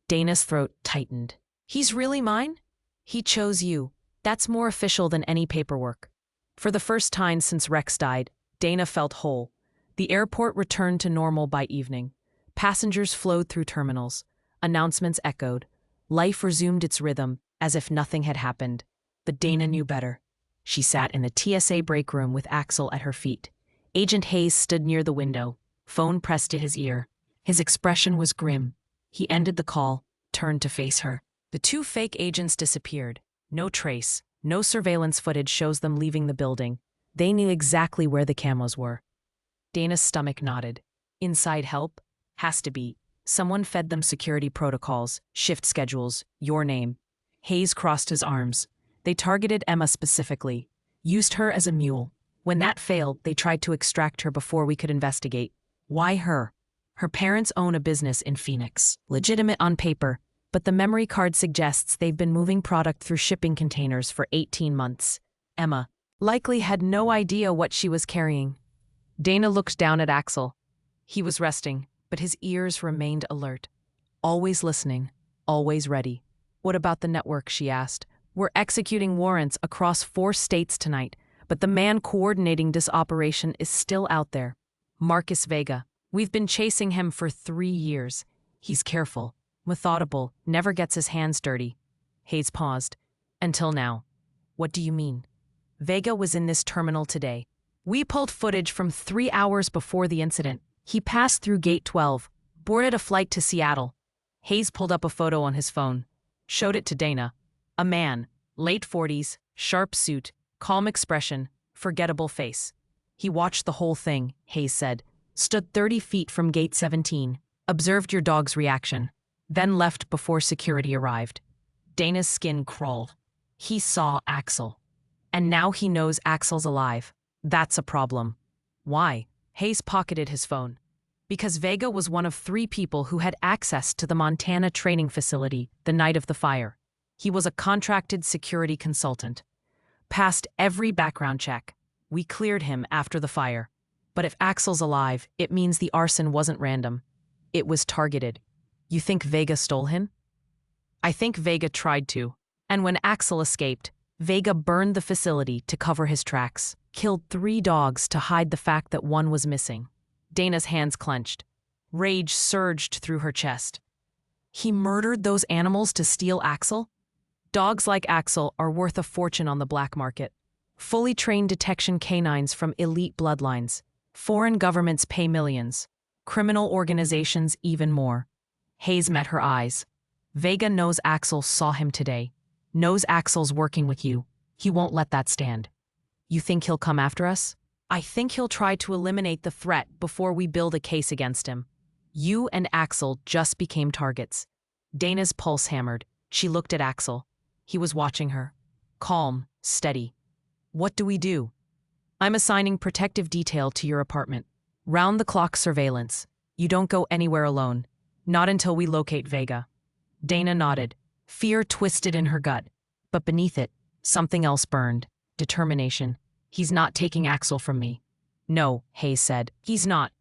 Dana's throat tightened. He's really mine? He chose you. That's more official than any paperwork. For the first time since Rex died, Dana felt whole. The airport returned to normal by evening. Passengers flowed through terminals. Announcements echoed. Life resumed its rhythm, as if nothing had happened. But Dana knew better. She sat in the TSA break room with Axel at her feet. Agent Hayes stood near the window, phone pressed to his ear. His expression was grim. He ended the call, turned to face her. The two fake agents disappeared. No trace, no surveillance footage shows them leaving the building. They knew exactly where the cameras were. Dana's stomach knotted. Inside help? Has to be. Someone fed them security protocols, shift schedules, your name. Hayes crossed his arms. They targeted Emma specifically, used her as a mule. When that failed, they tried to extract her before we could investigate. Why her? Her parents own a business in Phoenix, legitimate on paper, but the memory card suggests they've been moving product through shipping containers for 18 months. Emma likely had no idea what she was carrying. Dana looked down at Axel. He was resting, but his ears remained alert. Always listening, always ready. What about the network, she asked. We're executing warrants across 4 states tonight, but the man coordinating this operation is still out there. Marcus Vega. We've been chasing him for 3 years. He's careful, methodical, never gets his hands dirty. Hayes paused. Until now. What do you mean? Vega was in this terminal today. We pulled footage from 3 hours before the incident. He passed through Gate 12, boarded a flight to Seattle. Hayes pulled up a photo on his phone, showed it to Dana. A man, late 40s, sharp suit, calm expression, forgettable face. He watched the whole thing, Hayes said, stood 30 feet from gate 17, observed your dog's reaction, then left before security arrived. Dana's skin crawled. He saw Axel. And now he knows Axel's alive. That's a problem. Why? Hayes pocketed his phone. Because Vega was one of 3 people who had access to the Montana training facility the night of the fire. He was a contracted security consultant. Passed every background check. We cleared him after the fire. But if Axel's alive, it means the arson wasn't random. It was targeted. You think Vega stole him? I think Vega tried to. And when Axel escaped, Vega burned the facility to cover his tracks, killed 3 dogs to hide the fact that one was missing. Dana's hands clenched. Rage surged through her chest. He murdered those animals to steal Axel? Dogs like Axel are worth a fortune on the black market. Fully trained detection canines from elite bloodlines. Foreign governments pay millions. Criminal organizations even more. Hayes met her eyes. Vega knows Axel saw him today. Knows Axel's working with you. He won't let that stand. You think he'll come after us? I think he'll try to eliminate the threat before we build a case against him. You and Axel just became targets. Dana's pulse hammered. She looked at Axel. He was watching her. Calm, steady. What do we do? I'm assigning protective detail to your apartment. Round-the-clock surveillance. You don't go anywhere alone. Not until we locate Vega. Dana nodded. Fear twisted in her gut. But beneath it, something else burned. Determination. He's not taking Axel from me. No, Hayes said. He's not.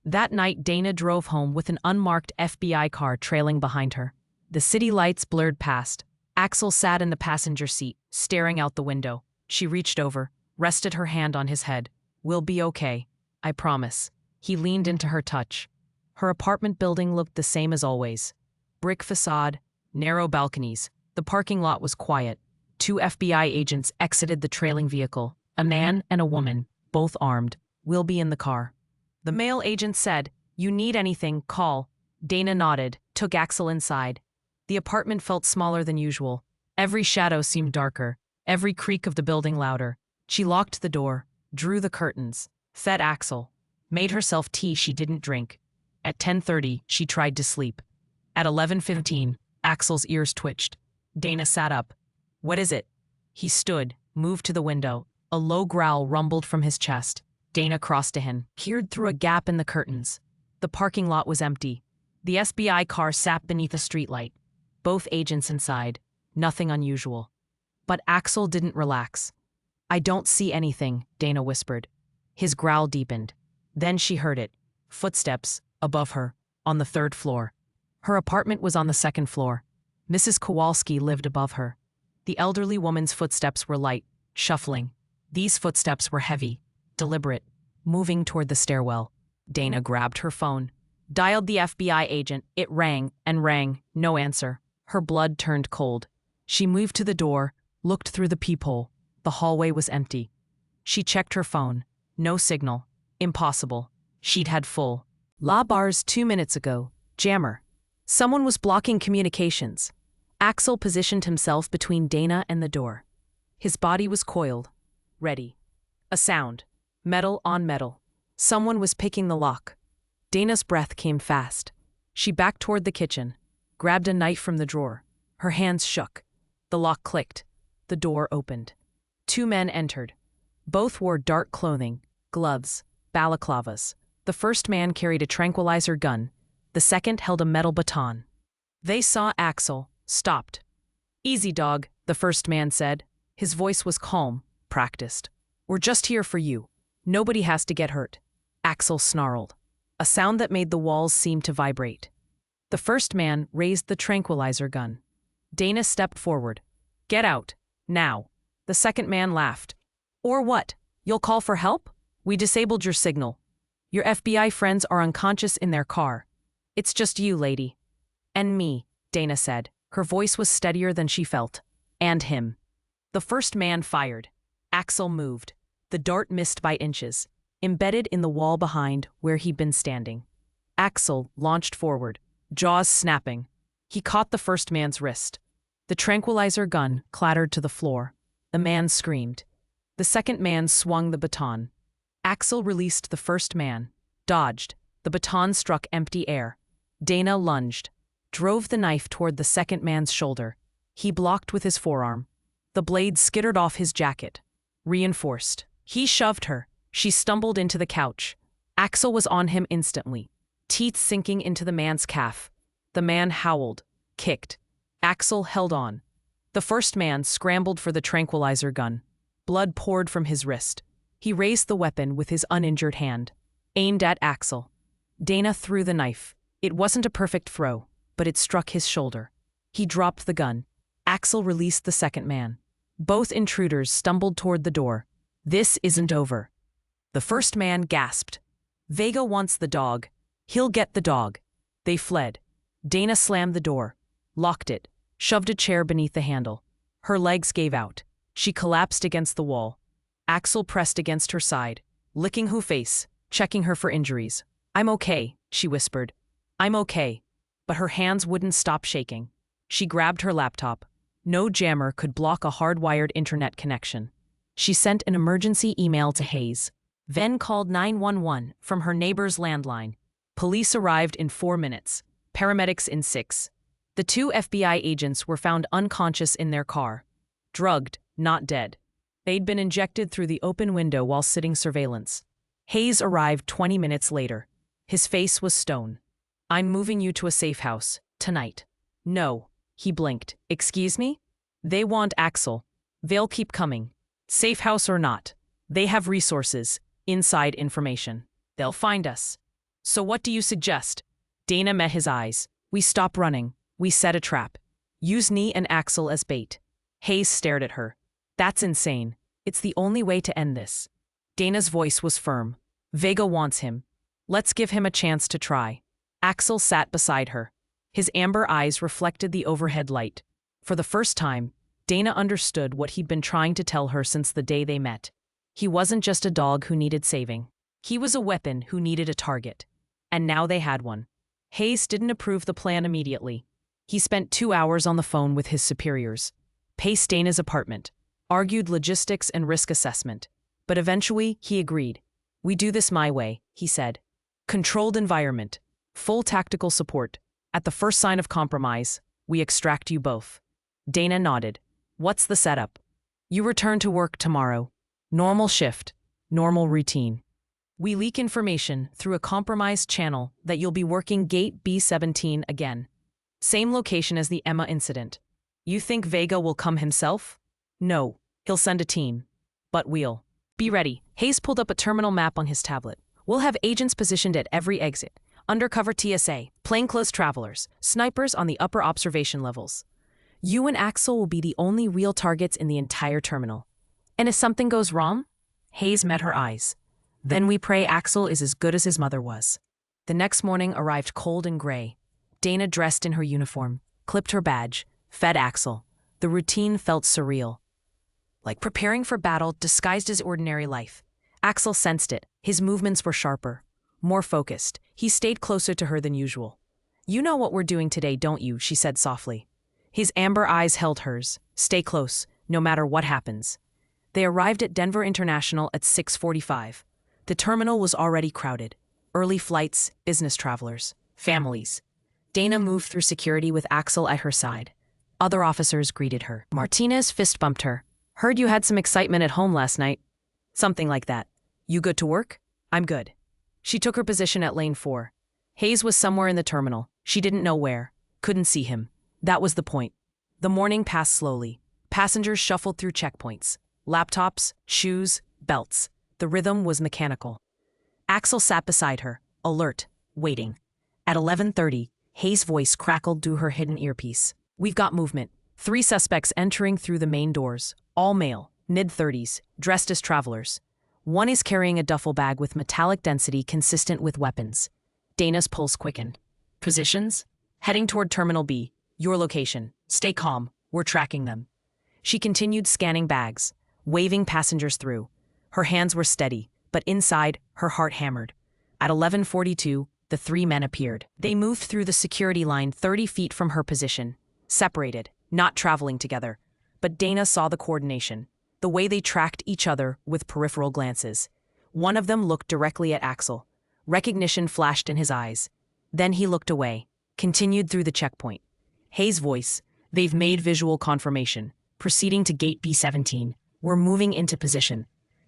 That night, Dana drove home with an unmarked FBI car trailing behind her. The city lights blurred past. Axel sat in the passenger seat, staring out the window. She reached over, rested her hand on his head. We'll be okay. I promise. He leaned into her touch. Her apartment building looked the same as always. Brick facade, narrow balconies. The parking lot was quiet. 2 FBI agents exited the trailing vehicle. A man and a woman, both armed. We'll be in the car. The male agent said, You need anything, call. Dana nodded, took Axel inside. The apartment felt smaller than usual. Every shadow seemed darker, every creak of the building louder. She locked the door, drew the curtains, fed Axel, made herself tea she didn't drink. At 10:30, she tried to sleep. At 11:15, Axel's ears twitched. Dana sat up. What is it? He stood, moved to the window. A low growl rumbled from his chest. Dana crossed to him, peered through a gap in the curtains. The parking lot was empty. The SBI car sat beneath a streetlight. Both agents inside. Nothing unusual. But Axel didn't relax. I don't see anything, Dana whispered. His growl deepened. Then she heard it. Footsteps, above her, on the 3rd floor. Her apartment was on the 2nd floor. Mrs. Kowalski lived above her. The elderly woman's footsteps were light, shuffling. These footsteps were heavy, deliberate, moving toward the stairwell. Dana grabbed her phone. Dialed the FBI agent. It rang and rang. No answer. Her blood turned cold. She moved to the door, looked through the peephole. The hallway was empty. She checked her phone. No signal. Impossible. She'd had full. La bars 2 minutes ago. Jammer. Someone was blocking communications. Axel positioned himself between Dana and the door. His body was coiled. Ready. A sound. Metal on metal. Someone was picking the lock. Dana's breath came fast. She backed toward the kitchen, grabbed a knife from the drawer. Her hands shook. The lock clicked. The door opened. 2 men entered. Both wore dark clothing, gloves, balaclavas. The first man carried a tranquilizer gun. The second held a metal baton. They saw Axel, stopped. Easy, dog, the first man said. His voice was calm, practiced. We're just here for you. Nobody has to get hurt. Axel snarled, a sound that made the walls seem to vibrate. The first man raised the tranquilizer gun. Dana stepped forward. Get out, now. The second man laughed. Or what? You'll call for help? We disabled your signal. Your FBI friends are unconscious in their car. It's just you, lady. And me, Dana said. Her voice was steadier than she felt. And him. The first man fired. Axel moved. The dart missed by inches, embedded in the wall behind where he'd been standing. Axel launched forward, jaws snapping. He caught the first man's wrist. The tranquilizer gun clattered to the floor. The man screamed. The second man swung the baton. Axel released the first man, dodged. The baton struck empty air. Dana lunged, drove the knife toward the second man's shoulder. He blocked with his forearm. The blade skittered off his jacket. Reinforced. He shoved her. She stumbled into the couch. Axel was on him instantly, teeth sinking into the man's calf. The man howled, kicked. Axel held on. The first man scrambled for the tranquilizer gun. Blood poured from his wrist. He raised the weapon with his uninjured hand, aimed at Axel. Dana threw the knife. It wasn't a perfect throw, but it struck his shoulder. He dropped the gun. Axel released the second man. Both intruders stumbled toward the door. This isn't over. The first man gasped. Vega wants the dog. He'll get the dog. They fled. Dana slammed the door, locked it, shoved a chair beneath the handle. Her legs gave out. She collapsed against the wall. Axel pressed against her side, licking her face, checking her for injuries. "I'm okay," she whispered. "I'm okay." But her hands wouldn't stop shaking. She grabbed her laptop. No jammer could block a hardwired internet connection. She sent an emergency email to Hayes, then called 911 from her neighbor's landline. Police arrived in 4 minutes, paramedics in 6. The 2 FBI agents were found unconscious in their car. Drugged, not dead. They'd been injected through the open window while sitting surveillance. Hayes arrived 20 minutes later. His face was stone. "I'm moving you to a safe house, tonight." "No." He blinked. "Excuse me?" "They want Axel. They'll keep coming. Safe house or not. They have resources, inside information. They'll find us." "So what do you suggest?" Dana met his eyes. "We stop running. We set a trap. Use Nee and Axel as bait." Hayes stared at her. "That's insane. It's the only way to end this." Dana's voice was firm. "Vega wants him. Let's give him a chance to try." Axel sat beside her. His amber eyes reflected the overhead light. For the first time, Dana understood what he'd been trying to tell her since the day they met. He wasn't just a dog who needed saving. He was a weapon who needed a target. And now they had one. Hayes didn't approve the plan immediately. He spent 2 hours on the phone with his superiors, paced Dana's apartment, argued logistics and risk assessment. But eventually, he agreed. "We do this my way," he said. "Controlled environment. Full tactical support. At the first sign of compromise, we extract you both." Dana nodded. "What's the setup?" "You return to work tomorrow. Normal shift. Normal routine. We leak information through a compromised channel that you'll be working Gate B17 again. Same location as the Emma incident. You think Vega will come himself? No. He'll send a team. But we'll be ready." Hayes pulled up a terminal map on his tablet. "We'll have agents positioned at every exit. Undercover TSA, plainclothes travelers, snipers on the upper observation levels. You and Axel will be the only real targets in the entire terminal. And if something goes wrong?" Hayes met her eyes. "Then we pray Axel is as good as his mother was." The next morning arrived cold and gray. Dana dressed in her uniform, clipped her badge, fed Axel. The routine felt surreal, like preparing for battle disguised as ordinary life. Axel sensed it. His movements were sharper, more focused. He stayed closer to her than usual. "You know what we're doing today, don't you?" she said softly. His amber eyes held hers. "Stay close, no matter what happens." They arrived at Denver International at 6:45. The terminal was already crowded. Early flights, business travelers, families. Dana moved through security with Axel at her side. Other officers greeted her. Martinez fist-bumped her. "Heard you had some excitement at home last night." "Something like that." "You good to work?" "I'm good." She took her position at lane 4. Hayes was somewhere in the terminal. She didn't know where. Couldn't see him. That was the point. The morning passed slowly. Passengers shuffled through checkpoints. Laptops, shoes, belts. The rhythm was mechanical. Axel sat beside her, alert, waiting. At 11:30, Hayes' voice crackled through her hidden earpiece. "We've got movement. 3 suspects entering through the main doors. All male, mid-30s, dressed as travelers. One is carrying a duffel bag with metallic density consistent with weapons." Dana's pulse quickened. "Positions? Heading toward Terminal B. Your location. Stay calm. We're tracking them." She continued scanning bags, waving passengers through. Her hands were steady, but inside, her heart hammered. At 11:42, the 3 men appeared. They moved through the security line 30 feet from her position, separated, not traveling together. But Dana saw the coordination, the way they tracked each other with peripheral glances. One of them looked directly at Axel. Recognition flashed in his eyes. Then he looked away, continued through the checkpoint. Hayes' voice, they've made visual confirmation. Proceeding to gate B17. We're moving into position.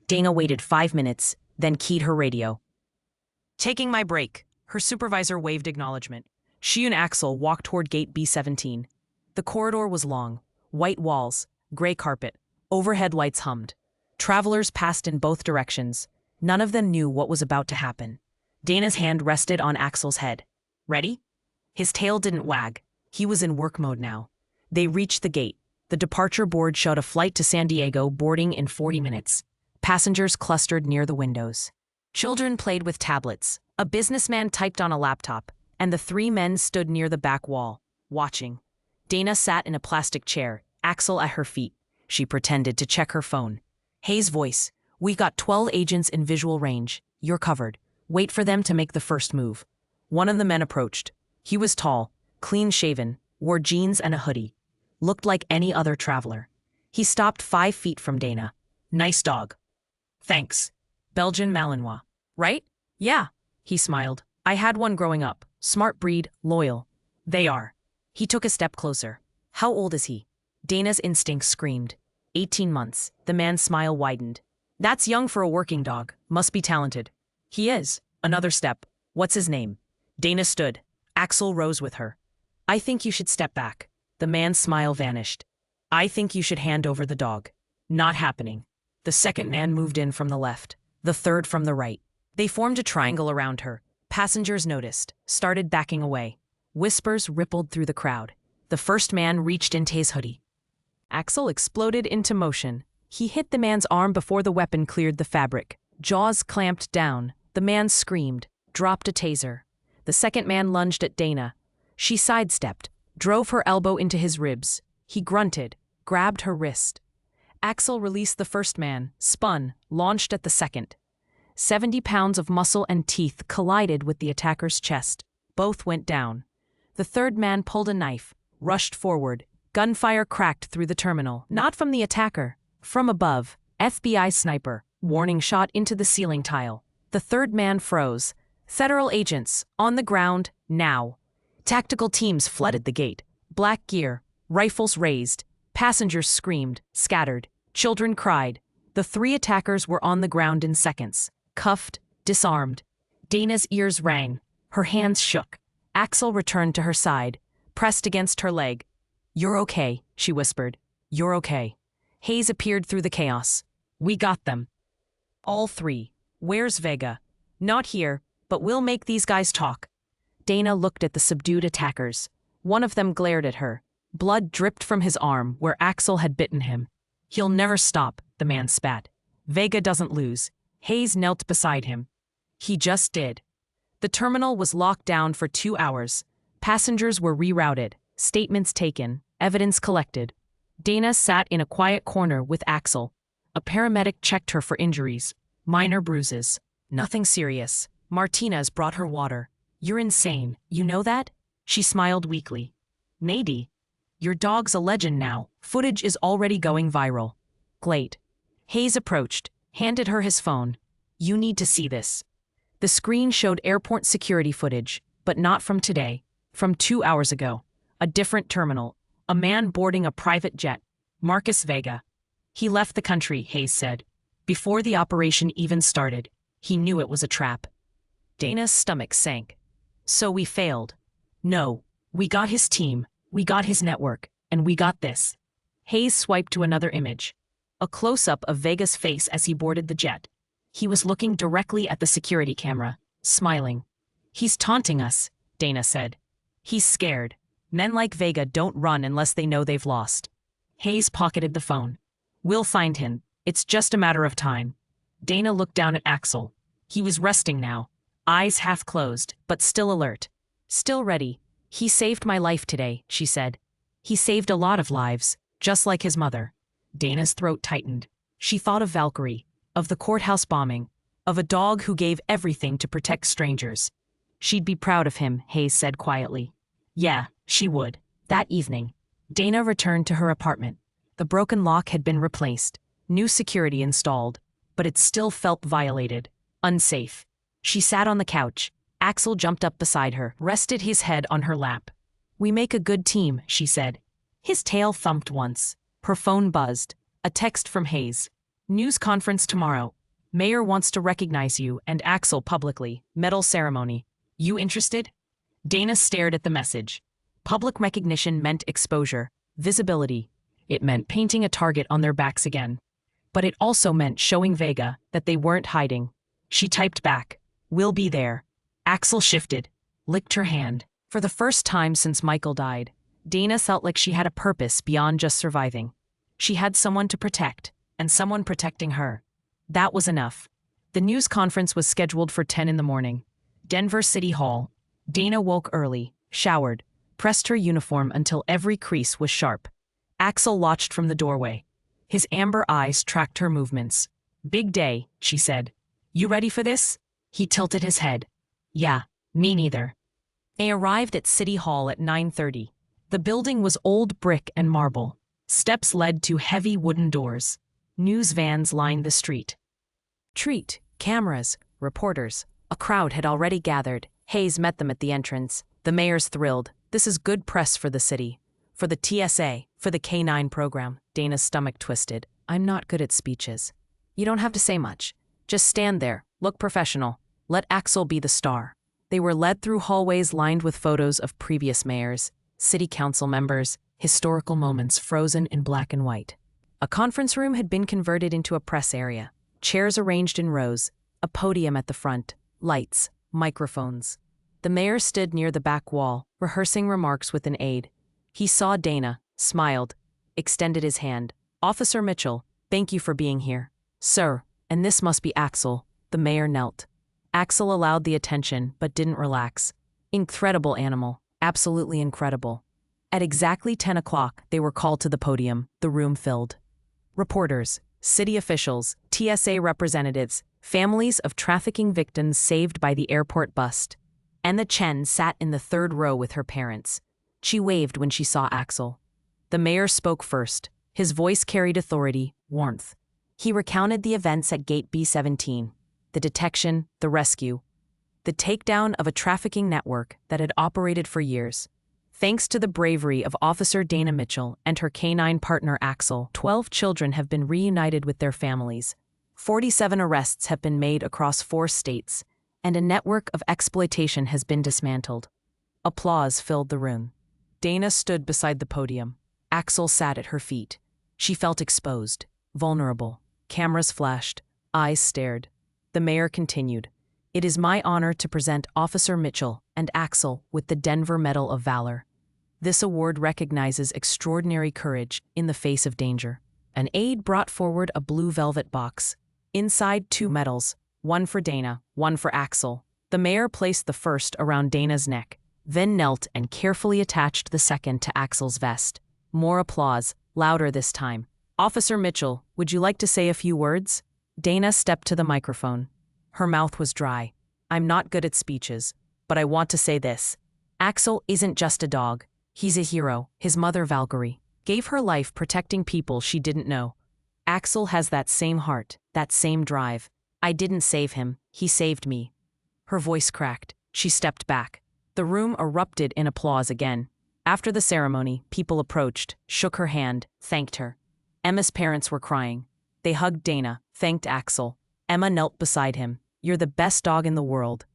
Dana waited 5 minutes, then keyed her radio. Taking my break, her supervisor waved acknowledgement. She and Axel walked toward gate B17. The corridor was long, white walls, gray carpet, overhead lights hummed. Travelers passed in both directions. None of them knew what was about to happen. Dana's hand rested on Axel's head. Ready? His tail didn't wag. He was in work mode now. They reached the gate. The departure board showed a flight to San Diego boarding in 40 minutes. Passengers clustered near the windows. Children played with tablets. A businessman typed on a laptop, and the 3 men stood near the back wall, watching. Dana sat in a plastic chair, Axel at her feet. She pretended to check her phone. Hayes' voice. We got 12 agents in visual range. You're covered. Wait for them to make the first move. One of the men approached. He was tall, clean-shaven, wore jeans and a hoodie. Looked like any other traveler. He stopped 5 feet from Dana. Nice dog. Thanks. Belgian Malinois. Right? Yeah. He smiled. I had one growing up. Smart breed, loyal. They are. He took a step closer. How old is he? Dana's instinct screamed. 18 months. The man's smile widened. That's young for a working dog. Must be talented. He is. Another step. What's his name? Dana stood. Axel rose with her. I think you should step back. The man's smile vanished. I think you should hand over the dog. Not happening. The second man moved in from the left. The third from the right. They formed a triangle around her. Passengers noticed, started backing away. Whispers rippled through the crowd. The first man reached into his hoodie. Axel exploded into motion. He hit the man's arm before the weapon cleared the fabric. Jaws clamped down. The man screamed, dropped a taser. The second man lunged at Dana. She sidestepped, drove her elbow into his ribs. He grunted, grabbed her wrist. Axel released the first man, spun, launched at the second. 70 pounds of muscle and teeth collided with the attacker's chest. Both went down. The third man pulled a knife, rushed forward. Gunfire cracked through the terminal, not from the attacker. From above, FBI sniper, warning shot into the ceiling tile. The third man froze. Federal agents, on the ground, now. Tactical teams flooded the gate. Black gear, rifles raised. Passengers screamed, scattered. Children cried. The 3 attackers were on the ground in seconds. Cuffed, disarmed. Dana's ears rang. Her hands shook. Axel returned to her side, pressed against her leg. You're okay, she whispered. You're okay. Hayes appeared through the chaos. We got them. All 3. Where's Vega? Not here, but we'll make these guys talk. Dana looked at the subdued attackers. One of them glared at her. Blood dripped from his arm where Axel had bitten him. He'll never stop, the man spat. Vega doesn't lose. Hayes knelt beside him. He just did. The terminal was locked down for 2 hours. Passengers were rerouted, statements taken, evidence collected. Dana sat in a quiet corner with Axel. A paramedic checked her for injuries. Minor bruises. Nothing serious. Martinez brought her water. You're insane, you know that? She smiled weakly. Maybe. Your dog's a legend now. Footage is already going viral. Great. Hayes approached, handed her his phone. You need to see this. The screen showed airport security footage, but not from today. From 2 hours ago. A different terminal. A man boarding a private jet. Marcus Vega. He left the country, Hayes said. Before the operation even started. He knew it was a trap. Dana's stomach sank. So we failed. No, we got his team, we got his network, and we got this. Hayes swiped to another image. A close-up of Vega's face as he boarded the jet. He was looking directly at the security camera, smiling. He's taunting us, Dana said. He's scared. Men like Vega don't run unless they know they've lost. Hayes pocketed the phone. We'll find him. It's just a matter of time. Dana looked down at Axel. He was resting now, eyes half closed, but still alert. Still ready. He saved my life today, she said. He saved a lot of lives, just like his mother. Dana's throat tightened. She thought of Valkyrie, of the courthouse bombing, of a dog who gave everything to protect strangers. She'd be proud of him, Hayes said quietly. Yeah, she would. That evening. Dana returned to her apartment. The broken lock had been replaced, new security installed, but it still felt violated, unsafe. She sat on the couch. Axel jumped up beside her, rested his head on her lap. "We make a good team," she said. His tail thumped once. Her phone buzzed. A text from Hayes. "News conference tomorrow. Mayor wants to recognize you and Axel publicly. Medal ceremony. You interested?" Dana stared at the message. Public recognition meant exposure, visibility. It meant painting a target on their backs again. But it also meant showing Vega that they weren't hiding. She typed back, "We'll be there." Axel shifted, licked her hand. For the first time since Michael died, Dana felt like she had a purpose beyond just surviving. She had someone to protect, and someone protecting her. That was enough. The news conference was scheduled for 10 in the morning. Denver City Hall. Dana woke early, showered, pressed her uniform until every crease was sharp. Axel watched from the doorway. His amber eyes tracked her movements. "Big day," she said. "You ready for this?" He tilted his head. "Yeah, me neither." They arrived at City Hall at 9:30. The building was old brick and marble. Steps led to heavy wooden doors. News vans lined the street. Cameras, reporters. A crowd had already gathered. Hayes met them at the entrance. The mayor's thrilled. This is good press for the city. For the TSA, for the K9 program. Dana's stomach twisted. "I'm not good at speeches." "You don't have to say much. Just stand there, look professional. Let Axel be the star." They were led through hallways lined with photos of previous mayors, city council members, historical moments frozen in black and white. A conference room had been converted into a press area. Chairs arranged in rows, a podium at the front, lights, microphones. The mayor stood near the back wall, rehearsing remarks with an aide. He saw Dana, smiled, extended his hand. "Officer Mitchell, thank you for being here." "Sir, and this must be Axel." The mayor knelt. Axel allowed the attention, but didn't relax. Incredible animal, absolutely incredible. At exactly 10 o'clock, they were called to the podium, the room filled. Reporters, city officials, TSA representatives, families of trafficking victims saved by the airport bust. Emma Chen sat in the third row with her parents. She waved when she saw Axel. The mayor spoke first. His voice carried authority, warmth. He recounted the events at Gate B17, the detection, the rescue, the takedown of a trafficking network that had operated for years. Thanks to the bravery of Officer Dana Mitchell and her K9 partner Axel, 12 children have been reunited with their families. 47 arrests have been made across 4 states, and a network of exploitation has been dismantled. Applause filled the room. Dana stood beside the podium. Axel sat at her feet. She felt exposed, vulnerable. Cameras flashed, eyes stared. The mayor continued, "It is my honor to present Officer Mitchell and Axel with the Denver Medal of Valor. This award recognizes extraordinary courage in the face of danger." An aide brought forward a blue velvet box. Inside 2 medals, one for Dana, one for Axel. The mayor placed the first around Dana's neck, then knelt and carefully attached the second to Axel's vest. More applause, louder this time. "Officer Mitchell, would you like to say a few words?" Dana stepped to the microphone. Her mouth was dry. "I'm not good at speeches, but I want to say this. Axel isn't just a dog. He's a hero. His mother, Valkyrie, gave her life protecting people she didn't know. Axel has that same heart, that same drive. I didn't save him, he saved me." Her voice cracked. She stepped back. The room erupted in applause again. After the ceremony, people approached, shook her hand, thanked her. Emma's parents were crying. They hugged Dana, thanked Axel. Emma knelt beside him. "You're the best dog in the world."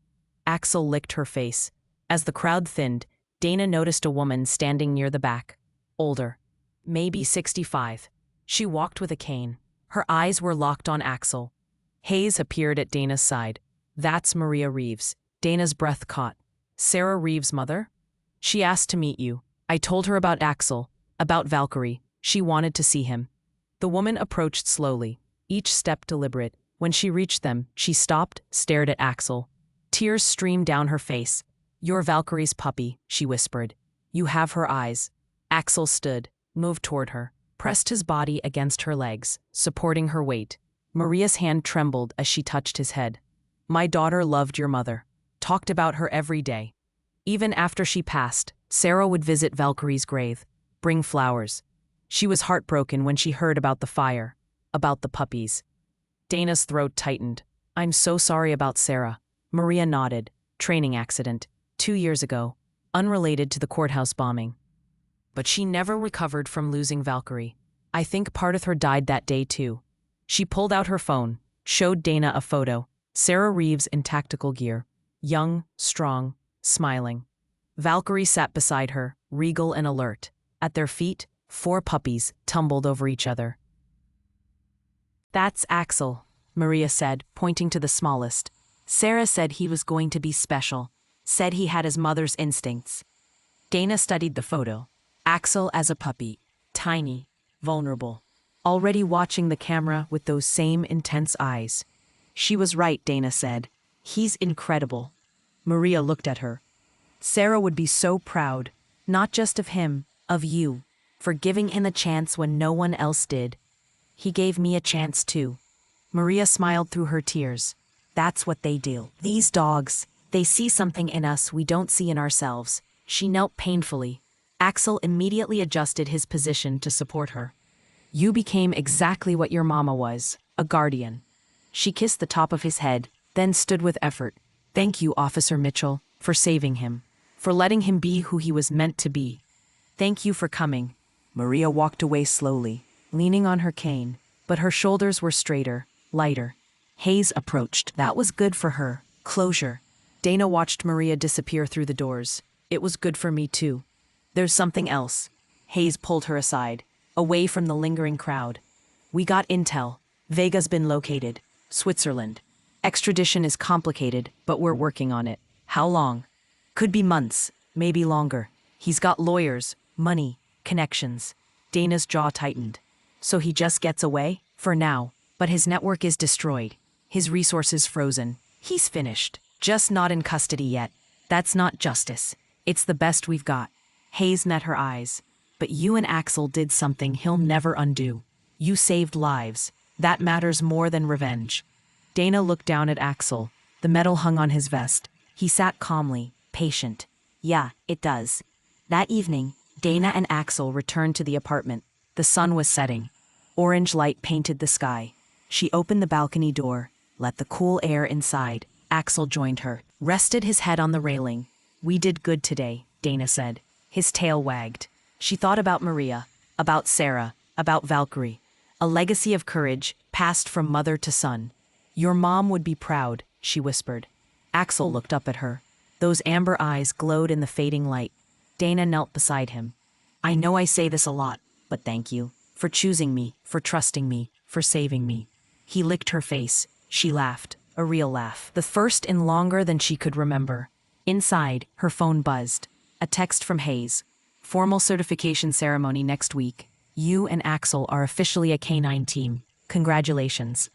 Axel licked her face. As the crowd thinned, Dana noticed a woman standing near the back. Older. Maybe 65. She walked with a cane. Her eyes were locked on Axel. Hayes appeared at Dana's side. "That's Maria Reeves." Dana's breath caught. "Sarah Reeves' mother?" "She asked to meet you. I told her about Axel, about Valkyrie. She wanted to see him." The woman approached slowly, each step deliberate. When she reached them, she stopped, stared at Axel. Tears streamed down her face. "You're Valkyrie's puppy," she whispered. "You have her eyes." Axel stood, moved toward her, pressed his body against her legs, supporting her weight. Maria's hand trembled as she touched his head. "My daughter loved your mother, talked about her every day. Even after she passed, Sarah would visit Valkyrie's grave. bring flowers. She was heartbroken when she heard about the fire, about the puppies. Dana's throat tightened. I'm so sorry about Sarah. Maria nodded. Training accident, 2 years ago, unrelated to the courthouse bombing. But she never recovered from losing Valkyrie. I think part of her died that day too. She pulled out her phone, showed Dana a photo. Sarah Reeves in tactical gear. Young, strong, smiling. Valkyrie sat beside her, regal and alert. At their feet, 4 puppies tumbled over each other. That's Axel, Maria said, pointing to the smallest. Sarah said he was going to be special, said he had his mother's instincts. Dana studied the photo. Axel as a puppy, tiny, vulnerable, already watching the camera with those same intense eyes. She was right, Dana said. He's incredible. Maria looked at her. Sarah would be so proud, not just of him, of you, for giving him a chance when no one else did. He gave me a chance too. Maria smiled through her tears. That's what they do. These dogs, they see something in us we don't see in ourselves. She knelt painfully. Axel immediately adjusted his position to support her. You became exactly what your mama was, a guardian. She kissed the top of his head, then stood with effort. Thank you, Officer Mitchell, for saving him, for letting him be who he was meant to be. Thank you for coming. Maria walked away slowly, leaning on her cane, but her shoulders were straighter, lighter. Hayes approached. That was good for her. Closure. Dana watched Maria disappear through the doors. It was good for me too. There's something else. Hayes pulled her aside, away from the lingering crowd. We got intel. Vega's been located. Switzerland. Extradition is complicated, but we're working on it. How long? Could be months, maybe longer. He's got lawyers, money, connections. Dana's jaw tightened. So he just gets away? For now. But his network is destroyed. His resources frozen. He's finished. Just not in custody yet. That's not justice. It's the best we've got. Hayes met her eyes. But you and Axel did something he'll never undo. You saved lives. That matters more than revenge. Dana looked down at Axel. The medal hung on his vest. He sat calmly, patient. Yeah, it does. That evening, Dana and Axel returned to the apartment. The sun was setting. Orange light painted the sky. She opened the balcony door, let the cool air inside. Axel joined her, rested his head on the railing. We did good today, Dana said. His tail wagged. She thought about Maria, about Sarah, about Valkyrie. A legacy of courage, passed from mother to son. Your mom would be proud, she whispered. Axel looked up at her. Those amber eyes glowed in the fading light. Dana knelt beside him. I know I say this a lot, but thank you. For choosing me, for trusting me, for saving me. He licked her face. She laughed, a real laugh. The first in longer than she could remember. Inside, her phone buzzed. A text from Hayes. Formal certification ceremony next week. You and Axel are officially a K9 team. Congratulations.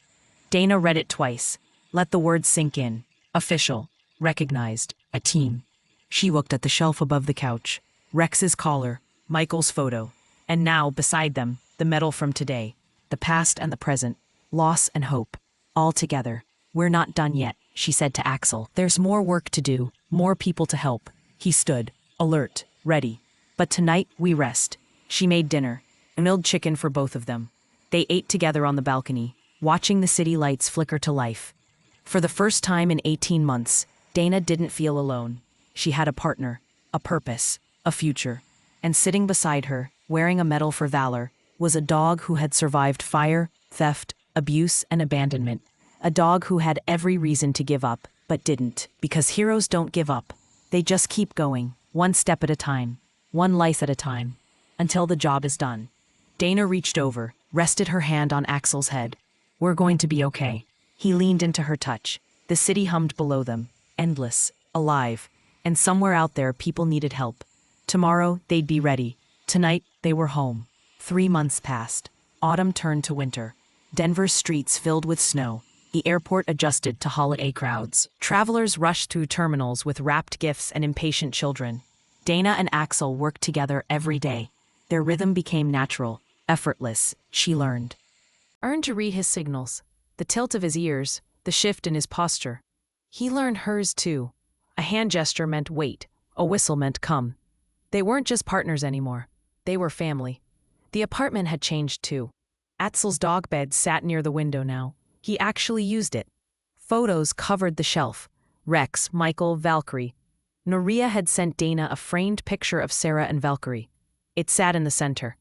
Dana read it twice. Let the words sink in. Official. Recognized. A team. She looked at the shelf above the couch. Rex's collar. Michael's photo. And now, beside them, the medal from today. The past and the present. Loss and hope. All together. We're not done yet, she said to Axel. There's more work to do. More people to help. He stood. Alert. Ready. But tonight, we rest. She made dinner. Grilled chicken for both of them. They ate together on the balcony, watching the city lights flicker to life. For the first time in 18 months, Dana didn't feel alone. She had a partner, a purpose, a future. And sitting beside her, wearing a medal for valor, was a dog who had survived fire, theft, abuse, and abandonment. A dog who had every reason to give up, but didn't. Because heroes don't give up. They just keep going, one step at a time, one life at a time, until the job is done. Dana reached over, rested her hand on Axel's head. We're going to be okay. He leaned into her touch. The city hummed below them, endless, alive, and somewhere out there people needed help. Tomorrow, they'd be ready. Tonight, they were home. 3 months passed. Autumn turned to winter. Denver's streets filled with snow. The airport adjusted to holiday crowds. Travelers rushed through terminals with wrapped gifts and impatient children. Dana and Axel worked together every day. Their rhythm became natural, effortless, she learned. Earned to read his signals, the tilt of his ears, the shift in his posture. He learned hers too. A hand gesture meant wait, a whistle meant come. They weren't just partners anymore. They were family. The apartment had changed too. Axel's dog bed sat near the window now. He actually used it. Photos covered the shelf. Rex, Michael, Valkyrie. Nuria had sent Dana a framed picture of Sarah and Valkyrie. It sat in the center.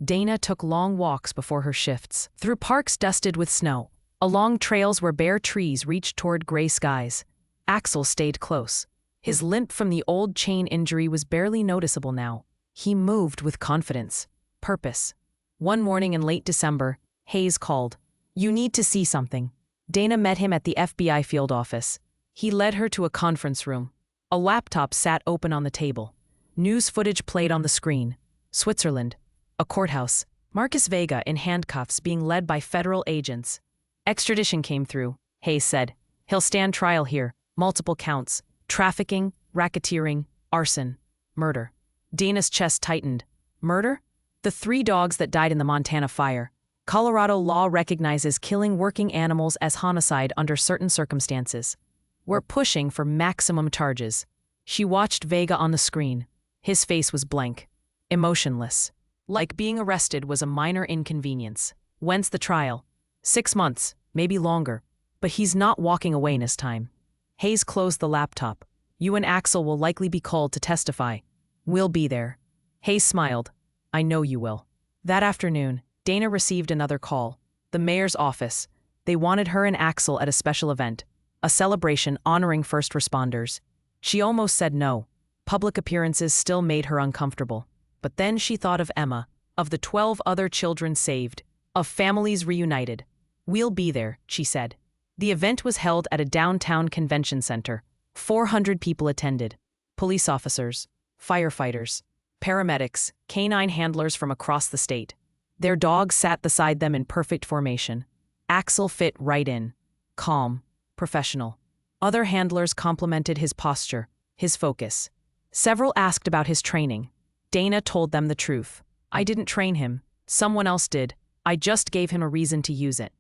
Dana took long walks before her shifts, through parks dusted with snow, along trails where bare trees reached toward gray skies. Axel stayed close. His limp from the old chain injury was barely noticeable now. He moved with confidence, purpose. One morning in late December, Hayes called. "You need to see something." Dana met him at the FBI field office. He led her to a conference room. A laptop sat open on the table. News footage played on the screen. Switzerland. A courthouse. Marcus Vega in handcuffs being led by federal agents. "Extradition came through," Hayes said. "He'll stand trial here. Multiple counts. Trafficking, racketeering, arson, murder." Dana's chest tightened. Murder? The 3 dogs that died in the Montana fire. Colorado law recognizes killing working animals as homicide under certain circumstances. "We're pushing for maximum charges." She watched Vega on the screen. His face was blank, emotionless. Like being arrested was a minor inconvenience. "When's the trial?" 6 months, maybe longer. But he's not walking away in his time. Hayes closed the laptop. "You and Axel will likely be called to testify. We'll be there." Hayes smiled. "I know you will." That afternoon, Dana received another call. The mayor's office. They wanted her and Axel at a special event. A celebration honoring first responders. She almost said no. Public appearances still made her uncomfortable. But then she thought of Emma, of the 12 other children saved, of families reunited. "We'll be there," she said. The event was held at a downtown convention center. 400 people attended. Police officers, firefighters, paramedics, canine handlers from across the state. Their dogs sat beside them in perfect formation. Axel fit right in. Calm, professional. Other handlers complimented his posture, his focus. Several asked about his training. Dana told them the truth. "I didn't train him. Someone else did. I just gave him a reason to use it."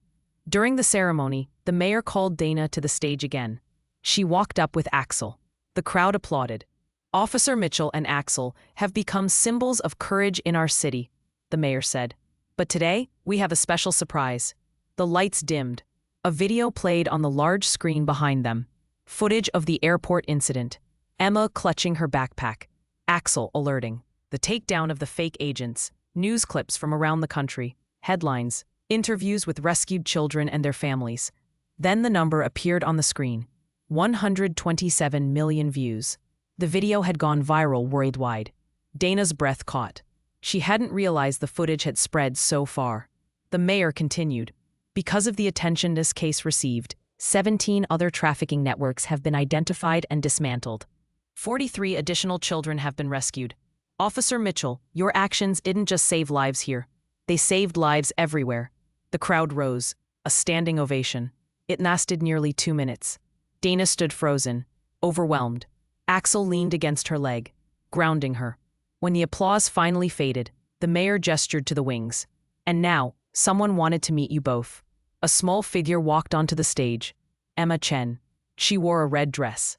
During the ceremony, the mayor called Dana to the stage again. She walked up with Axel. The crowd applauded. "Officer Mitchell and Axel have become symbols of courage in our city," the mayor said. "But today, we have a special surprise." The lights dimmed. A video played on the large screen behind them. Footage of the airport incident. Emma clutching her backpack. Axel alerting. The takedown of the fake agents. News clips from around the country. Headlines. Interviews with rescued children and their families. Then the number appeared on the screen. 127 million views. The video had gone viral worldwide. Dana's breath caught. She hadn't realized the footage had spread so far. The mayor continued. "Because of the attention this case received, 17 other trafficking networks have been identified and dismantled. 43 additional children have been rescued. Officer Mitchell, your actions didn't just save lives here. They saved lives everywhere." The crowd rose. A standing ovation. It lasted nearly 2 minutes. Dana stood frozen, overwhelmed. Axel leaned against her leg, grounding her. When the applause finally faded, the mayor gestured to the wings. "And now, someone wanted to meet you both." A small figure walked onto the stage. Emma Chen. She wore a red dress.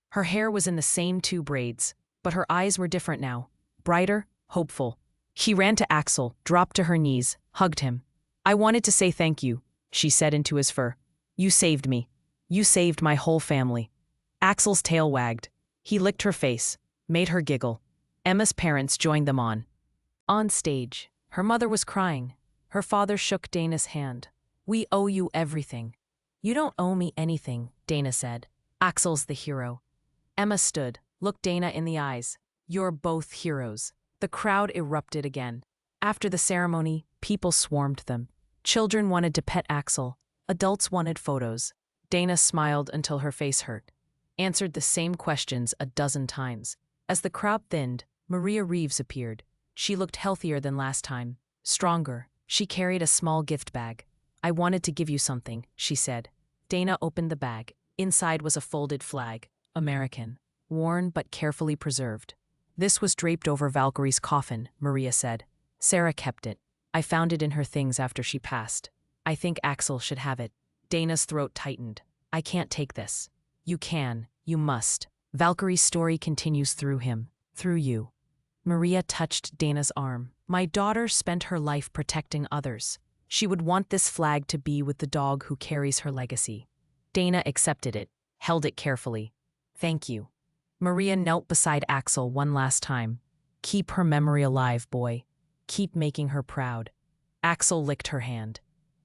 Her hair was in the same 2 braids, but her eyes were different now. Brighter, hopeful. She ran to Axel, dropped to her knees, hugged him. "I wanted to say thank you," she said into his fur. "You saved me. You saved my whole family." Axel's tail wagged. He licked her face, made her giggle. Emma's parents joined them on. On stage, her mother was crying. Her father shook Dana's hand. "We owe you everything." "You don't owe me anything," Dana said. "Axel's the hero." Emma stood, looked Dana in the eyes. "You're both heroes." The crowd erupted again. After the ceremony, people swarmed them. Children wanted to pet Axel. Adults wanted photos. Dana smiled until her face hurt. Answered the same questions a dozen times. As the crowd thinned, Maria Reeves appeared. She looked healthier than last time, stronger. She carried a small gift bag. "I wanted to give you something," she said. Dana opened the bag. Inside was a folded flag, American, worn but carefully preserved. "This was draped over Valkyrie's coffin," Maria said. "Sarah kept it. I found it in her things after she passed. I think Axel should have it." Dana's throat tightened. "I can't take this." "You can. You must. Valkyrie's story continues through him. Through you." Maria touched Dana's arm. My daughter spent her life protecting others. She would want this flag to be with the dog who carries her legacy. Dana accepted it, held it carefully. Thank you. Maria knelt beside Axel one last time. Keep her memory alive, boy. Keep making her proud. Axel licked her hand.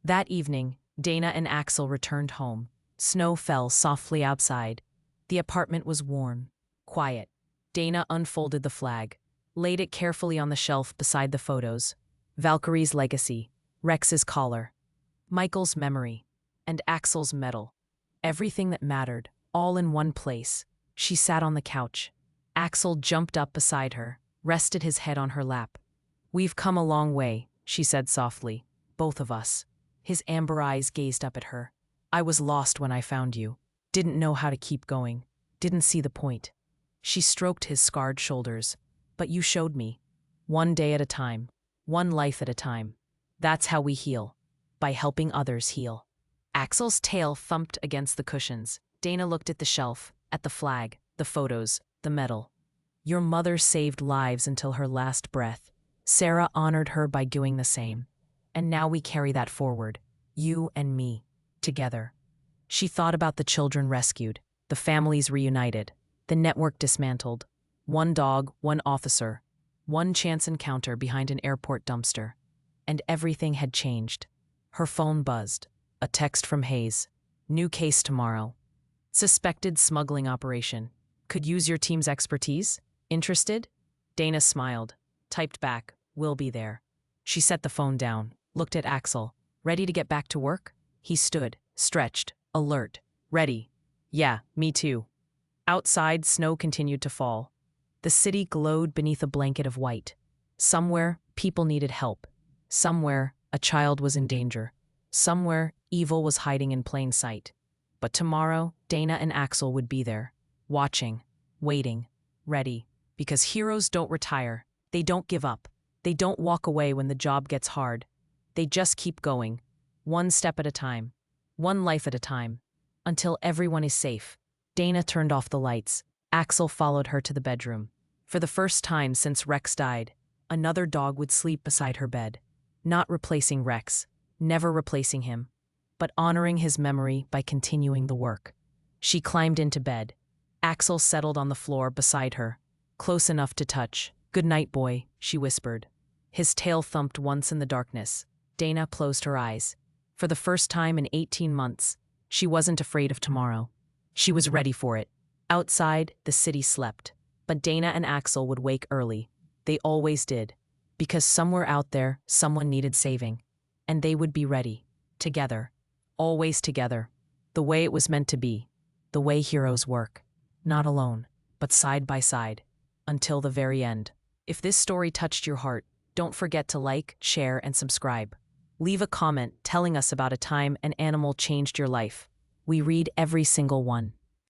That evening, Dana and Axel returned home. Snow fell softly outside. The apartment was warm, quiet. Dana unfolded the flag, laid it carefully on the shelf beside the photos. Valkyrie's legacy, Rex's collar, Michael's memory, and Axel's medal. Everything that mattered, all in one place. She sat on the couch. Axel jumped up beside her, rested his head on her lap. We've come a long way, she said softly. Both of us. His amber eyes gazed up at her. I was lost when I found you. Didn't know how to keep going. Didn't see the point. She stroked his scarred shoulders. But you showed me. One day at a time. One life at a time. That's how we heal. By helping others heal. Axel's tail thumped against the cushions. Dana looked at the shelf, at the flag, the photos, the medal. Your mother saved lives until her last breath. Sarah honored her by doing the same. And now we carry that forward. You and me. Together. She thought about the children rescued, the families reunited, the network dismantled. One dog, one officer, one chance encounter behind an airport dumpster. And everything had changed. Her phone buzzed. A text from Hayes. New case tomorrow. Suspected smuggling operation. Could use your team's expertise? Interested? Dana smiled. Typed back, will be there. She set the phone down, looked at Axel. Ready to get back to work? He stood, stretched, alert, ready. Yeah, me too. Outside, snow continued to fall. The city glowed beneath a blanket of white. Somewhere, people needed help. Somewhere, a child was in danger. Somewhere, evil was hiding in plain sight. But tomorrow, Dana and Axel would be there, watching, waiting, ready. Because heroes don't retire. They don't give up. They don't walk away when the job gets hard. They just keep going, one step at a time, one life at a time, until everyone is safe. Dana turned off the lights. Axel followed her to the bedroom. For the first time since Rex died, another dog would sleep beside her bed. Not replacing Rex, never replacing him, but honoring his memory by continuing the work. She climbed into bed. Axel settled on the floor beside her, close enough to touch. Good night, boy, she whispered. His tail thumped once in the darkness. Dana closed her eyes. For the first time in 18 months, she wasn't afraid of tomorrow. She was ready for it. Outside, the city slept. But Dana and Axel would wake early. They always did. Because somewhere out there, someone needed saving. And they would be ready. Together. Always together. The way it was meant to be. The way heroes work. Not alone, but side by side. Until the very end. If this story touched your heart, don't forget to like, share, and subscribe. Leave a comment telling us about a time an animal changed your life. We read every single one.